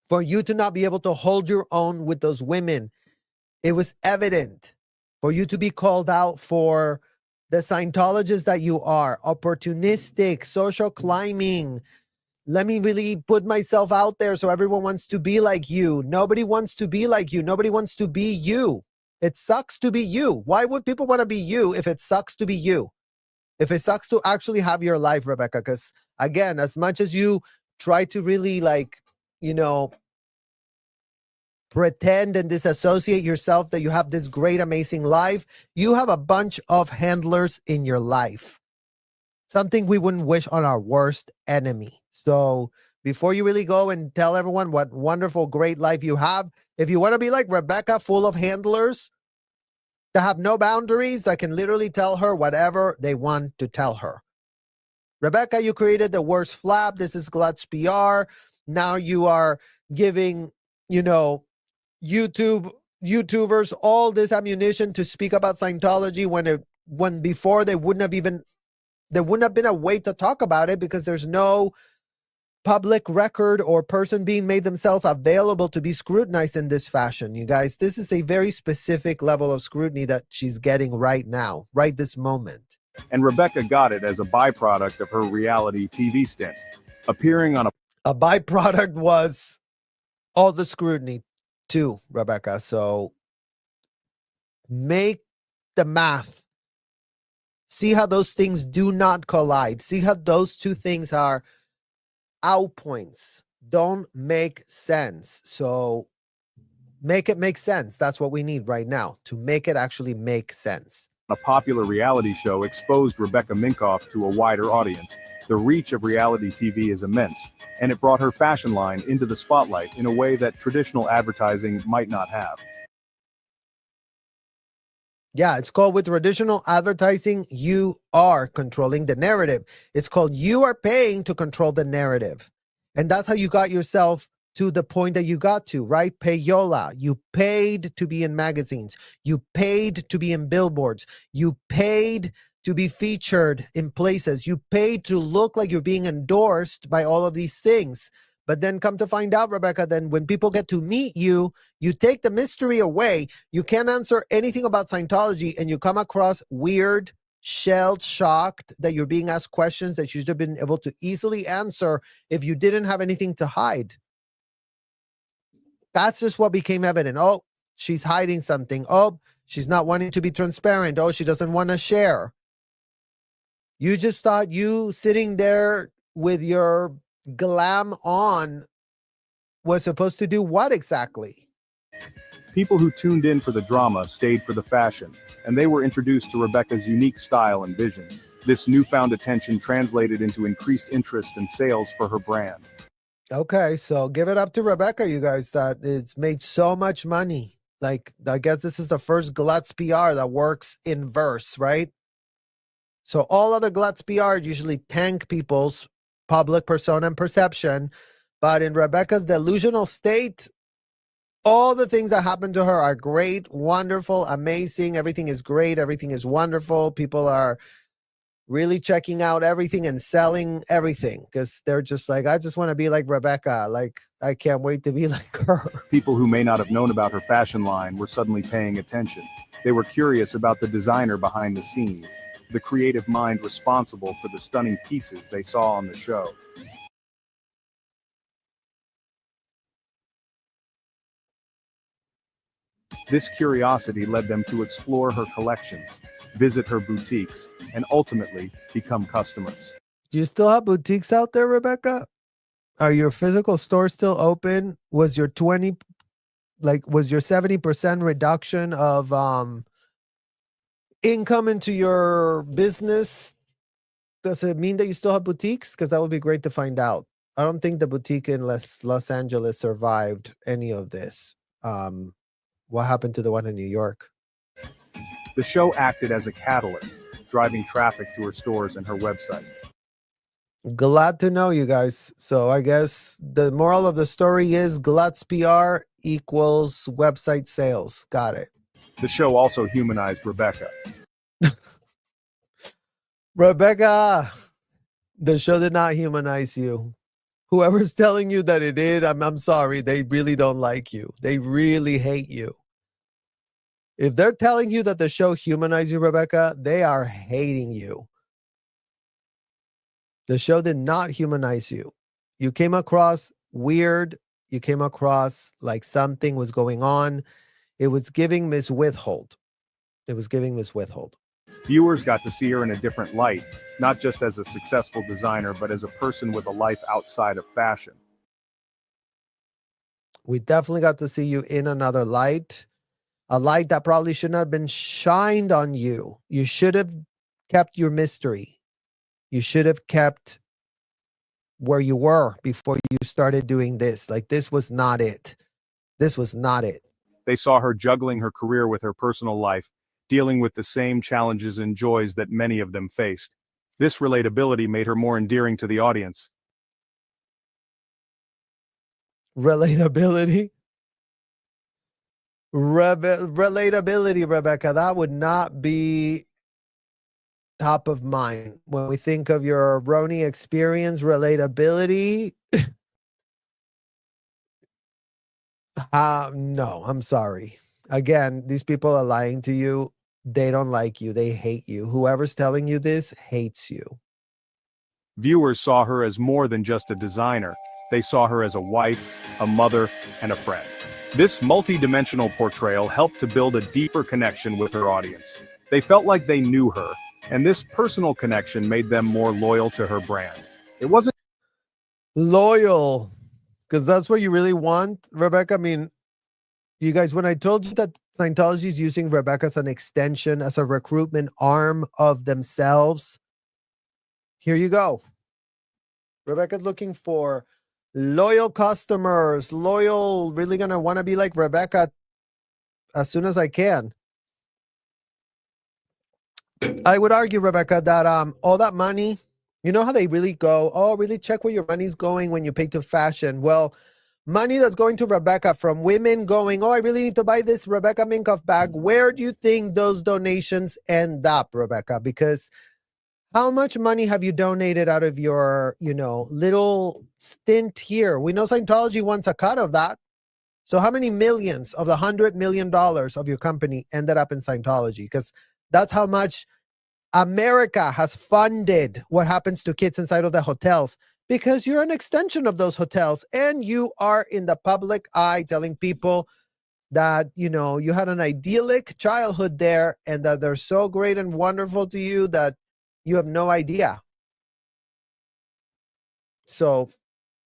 Speaker 1: For you to not be able to hold your own with those women. It was evident for you to be called out for the Scientologist that you are, opportunistic, social climbing. Let me really put myself out there so everyone wants to be like you. Nobody wants to be like you. Nobody wants to be you. It sucks to be you. Why would people want to be you if it sucks to be you? If it sucks to actually have your life, Rebecca, because again, as much as you try to really pretend and disassociate yourself that you have this great, amazing life, you have a bunch of handlers in your life. Something we wouldn't wish on our worst enemy. So before you really go and tell everyone what wonderful, great life you have, if you want to be like Rebecca, full of handlers that have no boundaries, that can literally tell her whatever they want to tell her. Rebecca, you created the worst flap. This is Glutz PR. Now you are giving, YouTubers all this ammunition to speak about Scientology when before there wouldn't have been a way to talk about it because there's no public record or person being made themselves available to be scrutinized in this fashion. You guys, this is a very specific level of scrutiny that she's getting right now, right this moment.
Speaker 2: And Rebecca got it as a byproduct of her reality TV stint, appearing on
Speaker 1: a byproduct was all the scrutiny too, Rebecca. So make the math. See how those things do not collide. See how those two things are out points. Don't make sense. So make it make sense. That's what we need right now, to make it actually make sense.
Speaker 2: A popular reality show exposed Rebecca Minkoff to a wider audience. The reach of reality TV is immense, and it brought her fashion line into the spotlight in a way that traditional advertising might not have.
Speaker 1: Yeah, it's called, with traditional advertising, you are controlling the narrative. It's called, you are paying to control the narrative. And that's how you got yourself to the point that you got to, right? Payola. You paid to be in magazines. You paid to be in billboards. You paid to be featured in places. You paid to look like you're being endorsed by all of these things. But then come to find out, Rebecca, then when people get to meet you, you take the mystery away. You can't answer anything about Scientology, and you come across weird, shelled, shocked that you're being asked questions that you should have been able to easily answer if you didn't have anything to hide. That's just what became evident. Oh, she's hiding something. Oh, she's not wanting to be transparent. Oh, she doesn't want to share. You just thought you sitting there with your glam on was supposed to do what exactly?
Speaker 2: People who tuned in for the drama stayed for the fashion, and they were introduced to Rebecca's unique style and vision. This newfound attention translated into increased interest and sales for her brand.
Speaker 1: Okay, so give it up to Rebecca, you guys, that it's made so much money. Like, I guess this is the first Glutz PR that works in verse, right? So all other Glutz PR usually tank people's public persona and perception. But in Rebecca's delusional state, all the things that happen to her are great, wonderful, amazing. Everything is great. Everything is wonderful. People are really checking out everything and selling everything because they're just like, I just want to be like Rebecca. Like, I can't wait to be like her.
Speaker 2: People who may not have known about her fashion line were suddenly paying attention. They were curious about the designer behind the scenes, the creative mind responsible for the stunning pieces they saw on the show. This curiosity led them to explore her collections, visit her boutiques, and ultimately become customers.
Speaker 1: Do you still have boutiques out there, Rebecca? Are your physical stores still open? Was your 70% reduction of income into your business, does it mean that you still have boutiques? Because that would be great to find out. I don't think the boutique in Los Angeles survived any of this. What happened to the one in New York?
Speaker 2: The show acted as a catalyst, driving traffic to her stores and her website.
Speaker 1: Glad to know you guys. So I guess the moral of the story is Glutz PR equals website sales. Got it.
Speaker 2: The show also humanized Rebecca.
Speaker 1: Rebecca, the show did not humanize you. Whoever's telling you that it did, I'm sorry. They really don't like you. They really hate you. If they're telling you that the show humanized you, Rebecca, they are hating you. The show did not humanize you. You came across weird. You came across like something was going on. It was giving Miss Withhold. It was giving Miss Withhold.
Speaker 2: Viewers got to see her in a different light, not just as a successful designer, but as a person with a life outside of fashion.
Speaker 1: We definitely got to see you in another light, a light that probably should not have been shined on you. You should have kept your mystery. You should have kept where you were before you started doing this. Like, this was not it. This was not it.
Speaker 2: They saw her juggling her career with her personal life, dealing with the same challenges and joys that many of them faced. This relatability made her more endearing to the audience.
Speaker 1: Relatability. Relatability, Rebecca. That would not be top of mind when we think of your Roni experience. Relatability. No, I'm sorry. Again, these people are lying to you. They don't like you. They hate you. Whoever's telling you this hates you.
Speaker 2: Viewers saw her as more than just a designer. They saw her as a wife, a mother, and a friend. This multi-dimensional portrayal helped to build a deeper connection with her audience. They felt like they knew her, and this personal connection made them more loyal to her brand. It wasn't
Speaker 1: Loyal, because that's what you really want, Rebecca. I mean, you guys, when I told you that Scientology is using Rebecca as an extension, as a recruitment arm of themselves, here you go. Rebecca's looking for loyal customers, loyal, really gonna want to be like Rebecca as soon as I can. I would argue, Rebecca, that all that money, you know how they really go, oh, really check where your money's going when you pay to fashion. Well, money that's going to Rebecca from women going, oh, I really need to buy this Rebecca Minkoff bag. Where do you think those donations end up, Rebecca? Because how much money have you donated out of your, little stint here? We know Scientology wants a cut of that. So how many millions of the $100 million of your company ended up in Scientology? Because that's how much America has funded what happens to kids inside of the hotels, because you're an extension of those hotels and you are in the public eye telling people that, you had an idyllic childhood there and that they're so great and wonderful to you that you have no idea. So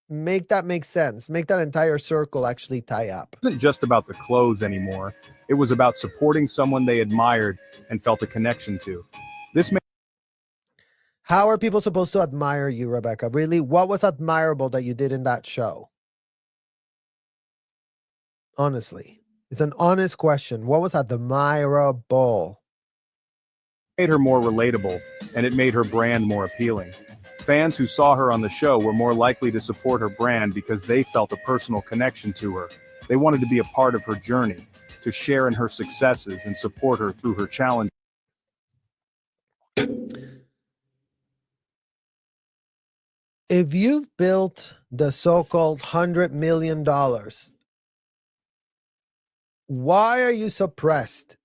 Speaker 1: make that make sense. Make that entire circle actually tie up.
Speaker 2: It wasn't just about the clothes anymore. It was about supporting someone they admired and felt a connection to. This made
Speaker 1: How are people supposed to admire you, Rebecca? Really? What was admirable that you did in that show? Honestly, it's an honest question. What was admirable?
Speaker 2: made her more relatable, and it made her brand more appealing. Fans who saw her on the show were more likely to support her brand because they felt a personal connection to her. They wanted to be a part of her journey, to share in her successes and support her through her challenges.
Speaker 1: If you've built the so-called $100 million, why are you suppressed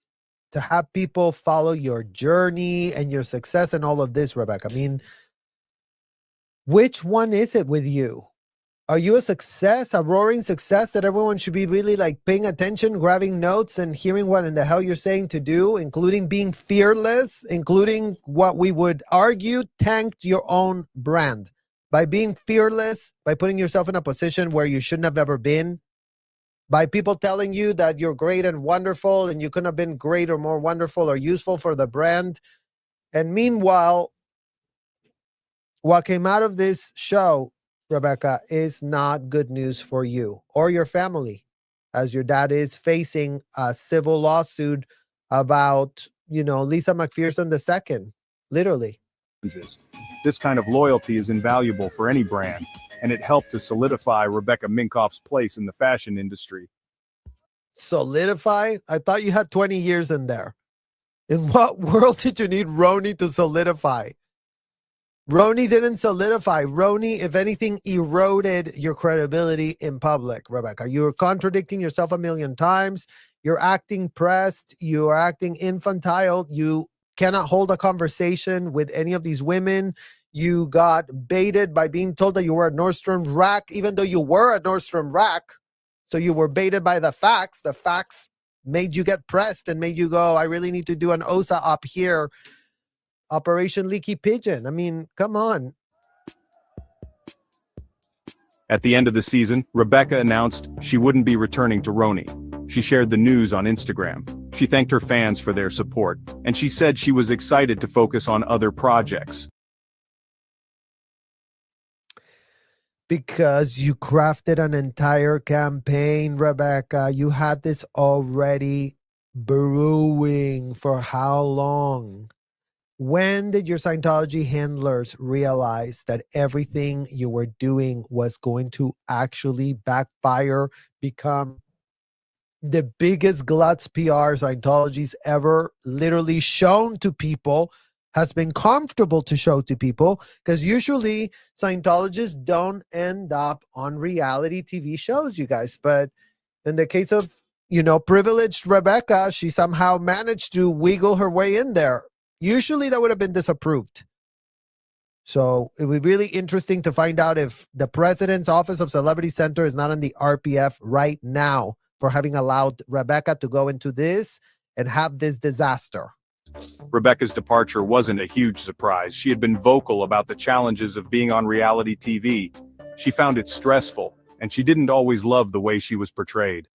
Speaker 1: to have people follow your journey and your success and all of this, Rebecca? I mean, which one is it with you? Are you a success, a roaring success that everyone should be really like paying attention, grabbing notes and hearing what in the hell you're saying to do, including being fearless, including what we would argue tanked your own brand by being fearless, by putting yourself in a position where you shouldn't have ever been, by people telling you that you're great and wonderful and you couldn't have been great or more wonderful or useful for the brand. And meanwhile, what came out of this show, Rebecca, is not good news for you or your family, as your dad is facing a civil lawsuit about, Lisa McPherson II, literally.
Speaker 2: This kind of loyalty is invaluable for any brand, and it helped to solidify Rebecca Minkoff's place in the fashion industry.
Speaker 1: Solidify? I thought you had 20 years in there. In what world did you need Roni to solidify? Roni didn't solidify. Roni, if anything, eroded your credibility in public, Rebecca. You're contradicting yourself a million times. You're acting pressed. You are acting infantile. You cannot hold a conversation with any of these women. You got baited by being told that you were a Nordstrom rack, even though you were a Nordstrom rack. So you were baited by the facts. The facts made you get pressed and made you go, I really need to do an OSA up here. Operation Leaky Pigeon. I mean, come on.
Speaker 2: At the end of the season, Rebecca announced she wouldn't be returning to Roni. She shared the news on Instagram. She thanked her fans for their support, and she said she was excited to focus on other projects.
Speaker 1: Because you crafted an entire campaign, Rebecca. You had this already brewing for how long? When did your Scientology handlers realize that everything you were doing was going to actually backfire, become the biggest glutz PR Scientology's ever literally shown to people, has been comfortable to show to people? Because usually Scientologists don't end up on reality TV shows, you guys. But in the case of, privileged Rebecca, she somehow managed to wiggle her way in there. Usually that would have been disapproved. So it would be really interesting to find out if the president's office of Celebrity Center is not on the RPF right now for having allowed Rebecca to go into this and have this disaster.
Speaker 2: Rebecca's departure wasn't a huge surprise. She had been vocal about the challenges of being on reality TV. She found it stressful, and she didn't always love the way she was portrayed.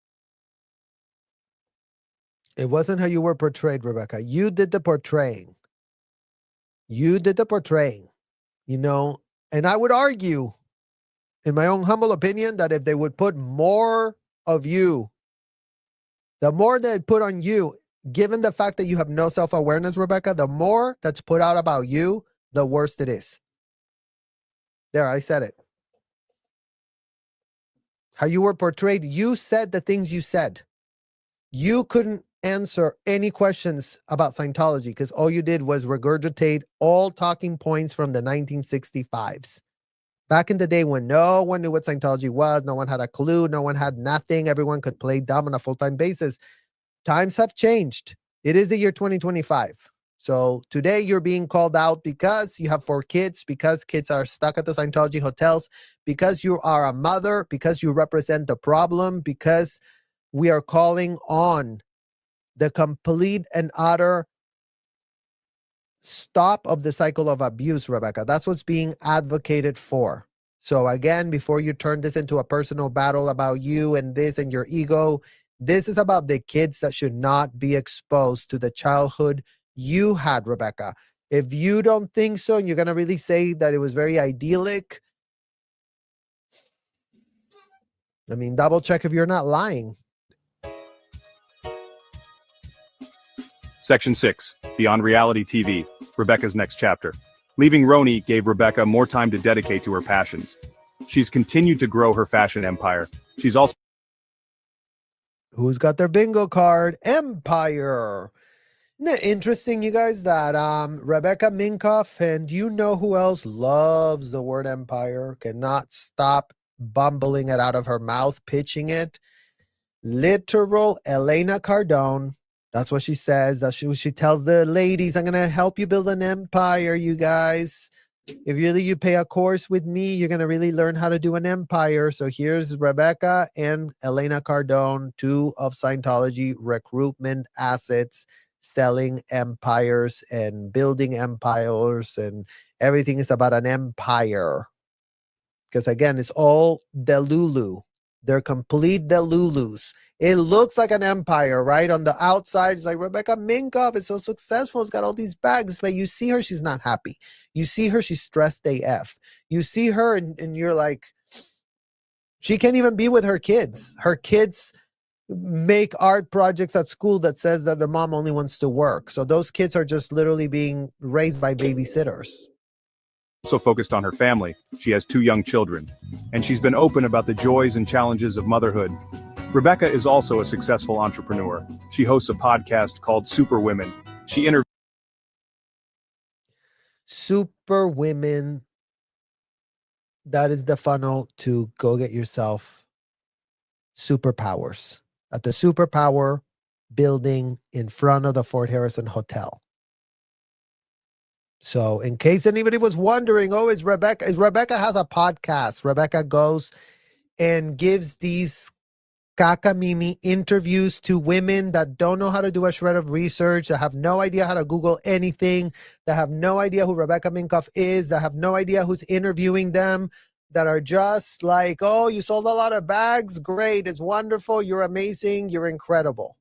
Speaker 1: It wasn't how you were portrayed, Rebecca. You did the portraying. And I would argue, in my own humble opinion, that if they would put more of you, the more they put on you, given the fact that you have no self-awareness, Rebecca, the more that's put out about you, the worse it is. There, I said it. How you were portrayed, you said the things you said. You couldn't answer any questions about Scientology because all you did was regurgitate all talking points from the 1965s. Back in the day when no one knew what Scientology was, no one had a clue, no one had nothing, everyone could play dumb on a full-time basis. Times have changed. It is the year 2025. So today you're being called out because you have 4 kids, because kids are stuck at the Scientology hotels, because you are a mother, because you represent the problem, because we are calling on the complete and utter stop of the cycle of abuse, Rebecca. That's what's being advocated for. So again, before you turn this into a personal battle about you and this and your ego, this is about the kids that should not be exposed to the childhood you had, Rebecca. If you don't think so, and you're going to really say that it was very idyllic, I mean, double check if you're not lying.
Speaker 2: Section 6. Beyond Reality TV. Rebecca's next chapter. Leaving Roni gave Rebecca more time to dedicate to her passions. She's continued to grow her fashion empire. She's also...
Speaker 1: Who's got their bingo card? Empire. Isn't it interesting, you guys, that Rebecca Minkoff, and you know who else loves the word empire, cannot stop bumbling it out of her mouth, pitching it? Literal Elena Cardone. That's what she says. That's what she tells the ladies. I'm going to help you build an empire, you guys. If really you pay a course with me, you're going to really learn how to do an empire. So here's Rebecca and Elena Cardone, 2 of Scientology recruitment assets, selling empires and building empires, and everything is about an empire. Because again, it's all Delulu. They're complete Delulus. It looks like an empire, right? On the outside, it's like Rebecca Minkoff is so successful. It's got all these bags, but you see her, she's not happy. You see her, she's stressed AF. You see her and you're like, she can't even be with her kids. Her kids make art projects at school that says that their mom only wants to work. So those kids are just literally being raised by babysitters.
Speaker 2: also focused on her family. She has 2 young children. And she's been open about the joys and challenges of motherhood. Rebecca is also a successful entrepreneur. She hosts a podcast called Super Women. She interviews
Speaker 1: Super women. That is the funnel to go get yourself superpowers at the superpower building in front of the Fort Harrison Hotel. So in case anybody was wondering, is Rebecca has a podcast. Rebecca goes and gives these cacamimi interviews to women that don't know how to do a shred of research, that have no idea how to Google anything, that have no idea who Rebecca Minkoff is, that have no idea who's interviewing them, that are just like, oh, you sold a lot of bags? Great. It's wonderful. You're amazing. You're incredible.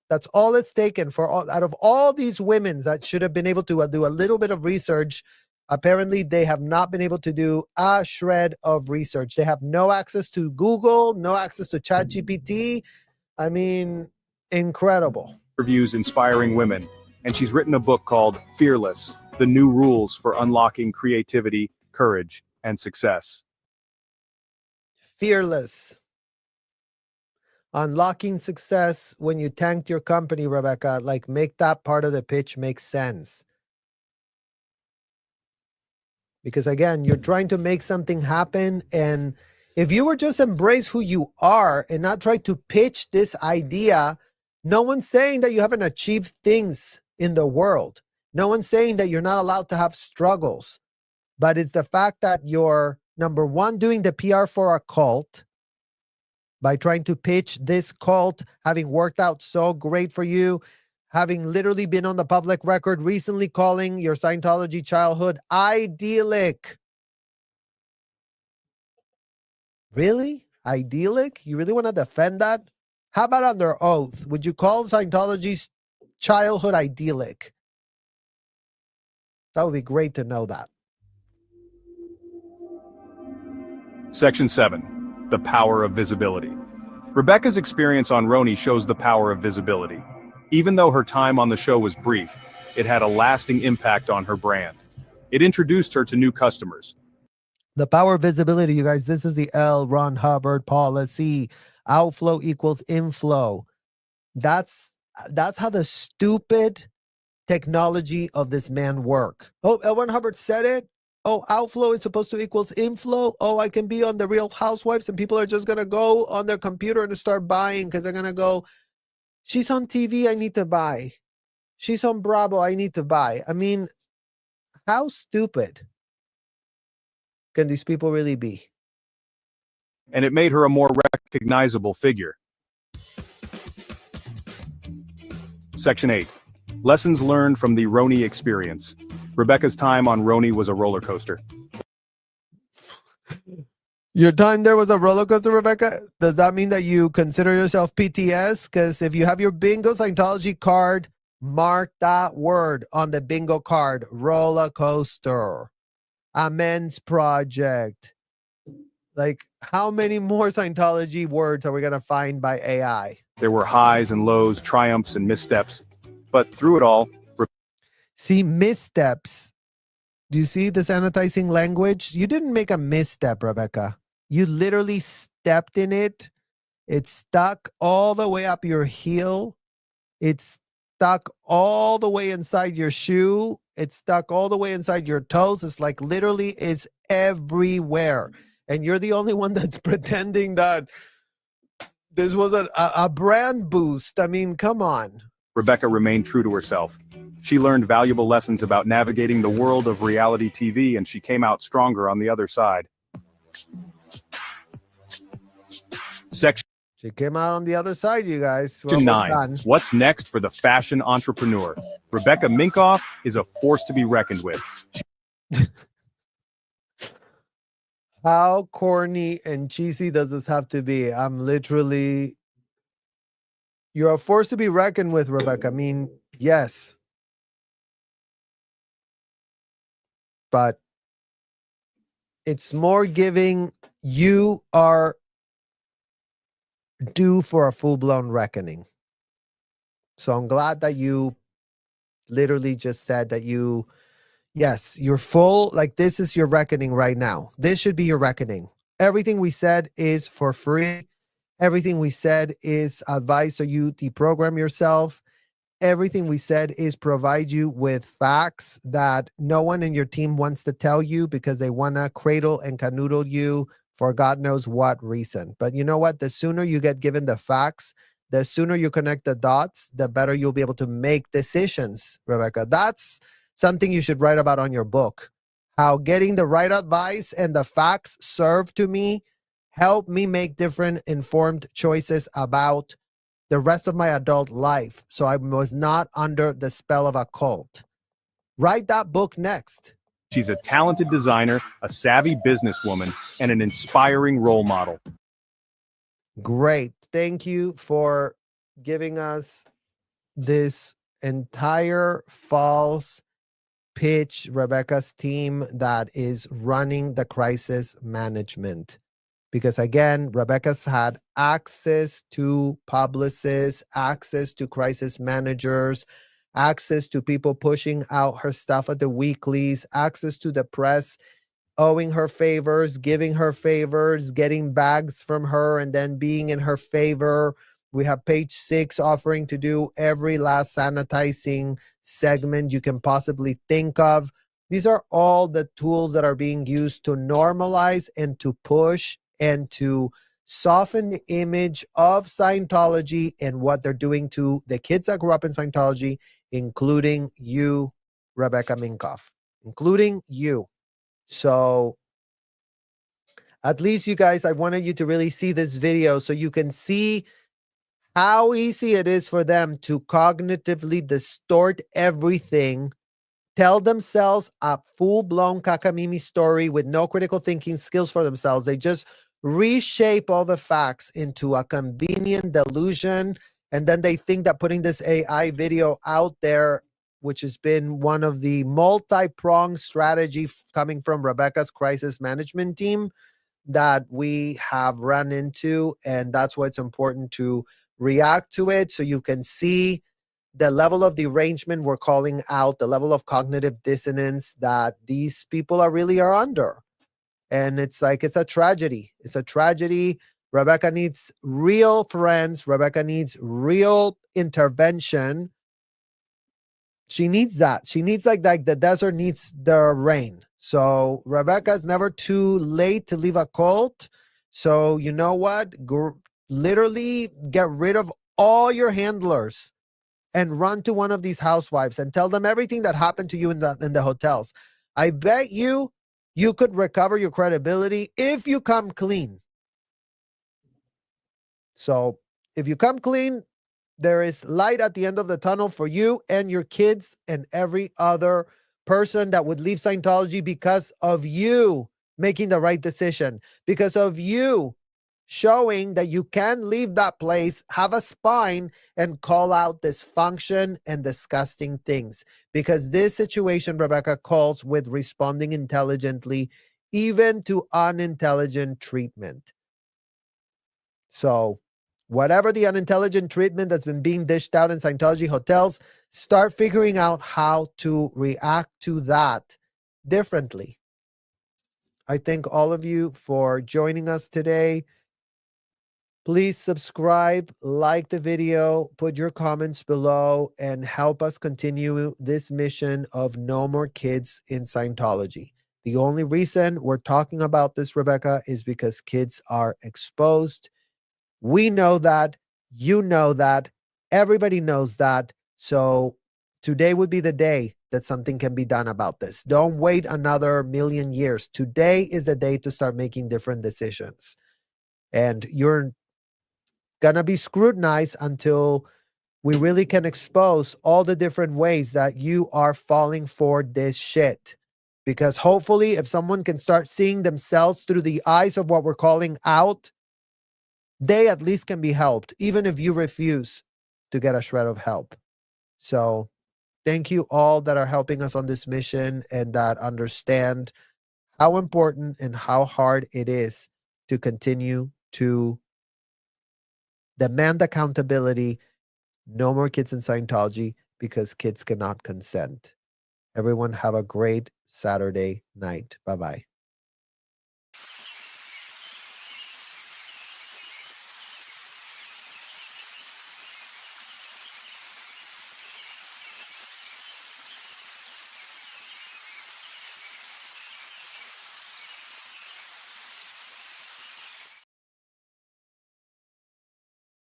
Speaker 1: That's all it's taken out of all these women that should have been able to do a little bit of research. Apparently, they have not been able to do a shred of research. They have no access to Google, no access to ChatGPT. I mean, incredible.
Speaker 2: inspiring women, and she's written a book called Fearless: The New Rules for Unlocking Creativity, Courage, and Success.
Speaker 1: Fearless. Unlocking success when you tanked your company, Rebecca. Like, make that part of the pitch make sense. Because again, you're trying to make something happen. And if you were just embrace who you are and not try to pitch this idea, no one's saying that you haven't achieved things in the world. No one's saying that you're not allowed to have struggles. But it's the fact that you're, number one, doing the PR for a cult by trying to pitch this cult, having worked out so great for you, having literally been on the public record recently calling your Scientology childhood idyllic. Really? Idyllic? You really want to defend that? How about under oath? Would you call Scientology's childhood idyllic? That would be great to know that.
Speaker 2: Section 7. The Power of Visibility. Rebecca's experience on Roni shows the power of visibility. Even though her time on the show was brief, it had a lasting impact on her brand. It introduced her to new customers.
Speaker 1: The power of visibility, you guys. This is the L. Ron Hubbard policy. Outflow equals inflow. That's how the stupid technology of this man work. Oh, L. Ron Hubbard said it. Oh, outflow is supposed to equals inflow. Oh, I can be on the Real Housewives and people are just going to go on their computer and start buying because they're going to go, she's on TV, I need to buy. She's on Bravo, I need to buy. I mean, how stupid can these people really be?
Speaker 2: And it made her a more recognizable figure. Section 8. Lessons learned from the Roni experience. Rebecca's time on Roni was a roller coaster.
Speaker 1: Your time there was a roller coaster, Rebecca? Does that mean that you consider yourself PTS? Because if you have your bingo Scientology card, mark that word on the bingo card. Roller coaster. Amends project. Like, how many more Scientology words are we going to find by AI?
Speaker 2: There were highs and lows, triumphs and missteps. But through it all,
Speaker 1: see, missteps. Do you see the sanitizing language? You didn't make a misstep, Rebecca. You literally stepped in it. It stuck all the way up your heel. It's stuck all the way inside your shoe. It's stuck all the way inside your toes. It's like literally it's everywhere. And you're the only one that's pretending that this was a brand boost. I mean, come on.
Speaker 2: Rebecca remained true to herself. She learned valuable lessons about navigating the world of reality TV, and she came out stronger on the other side.
Speaker 1: She came out on the other side, you guys.
Speaker 2: Section 9. What's next for the fashion entrepreneur? Rebecca Minkoff is a force to be reckoned with.
Speaker 1: How corny and cheesy does this have to be? I'm literally... You're a force to be reckoned with, Rebecca. I mean, yes. But it's more giving you are due for a full-blown reckoning. So I'm glad that you literally just said that you Yes, you're full. Like, this is your reckoning right now. This should be your reckoning. Everything we said is for free. Everything we said is advice so you deprogram yourself. Everything we said is provide you with facts that no one in your team wants to tell you because they want to cradle and canoodle you for God knows what reason. But you know what? The sooner you get given the facts, the sooner you connect the dots, the better you'll be able to make decisions, Rebecca. That's something you should write about on your book. How getting the right advice and the facts served to me help me make different informed choices about the rest of my adult life. So I was not under the spell of a cult. Write that book next.
Speaker 2: She's a talented designer, a savvy businesswoman, and an inspiring role model.
Speaker 1: Great. Thank you for giving us this entire false pitch, Rebecca's team that is running the crisis management. Because again, Rebecca's had access to publicists, access to crisis managers, access to people pushing out her stuff at the weeklies, access to the press owing her favors, giving her favors, getting bags from her, and then being in her favor. We have page 6 offering to do every last sanitizing segment you can possibly think of. These are all the tools that are being used to normalize and to push and to soften the image of Scientology and what they're doing to the kids that grew up in Scientology, including you, Rebecca Minkoff, including you. So at least you guys, I wanted you to really see this video so you can see how easy it is for them to cognitively distort everything, tell themselves a full-blown cacamimi story with no critical thinking skills for themselves. They just reshape all the facts into a convenient delusion, and then they think that putting this AI video out there, which has been one of the multi-pronged strategy coming from Rebecca's crisis management team that we have run into, and that's why it's important to react to it so you can see the level of derangement we're calling out, the level of cognitive dissonance that these people are under. And it's like, it's a tragedy. It's a tragedy. Rebecca needs real friends. Rebecca needs real intervention. She needs that. She needs like the desert needs the rain. So Rebecca's never too late to leave a cult. So you know what? Literally get rid of all your handlers and run to one of these housewives and tell them everything that happened to you in the hotels. I bet you could recover your credibility if you come clean. So if you come clean, there is light at the end of the tunnel for you and your kids and every other person that would leave Scientology because of you making the right decision, because of you showing that you can leave that place, have a spine, and call out dysfunction and disgusting things. Because this situation, Rebecca, calls with responding intelligently, even to unintelligent treatment. So whatever the unintelligent treatment that's been being dished out in Scientology hotels, start figuring out how to react to that differently. I thank all of you for joining us today. Please subscribe, like the video, put your comments below, and help us continue this mission of no more kids in Scientology. The only reason we're talking about this, Rebecca, is because kids are exposed. We know that. You know that. Everybody knows that. So today would be the day that something can be done about this. Don't wait another million years. Today is the day to start making different decisions. And you're going to be scrutinized until we really can expose all the different ways that you are falling for this shit. Because hopefully, if someone can start seeing themselves through the eyes of what we're calling out, they at least can be helped, even if you refuse to get a shred of help. So thank you all that are helping us on this mission and that understand how important and how hard it is to continue to demand accountability. No more kids in Scientology because kids cannot consent. Everyone have a great Saturday night. Bye-bye.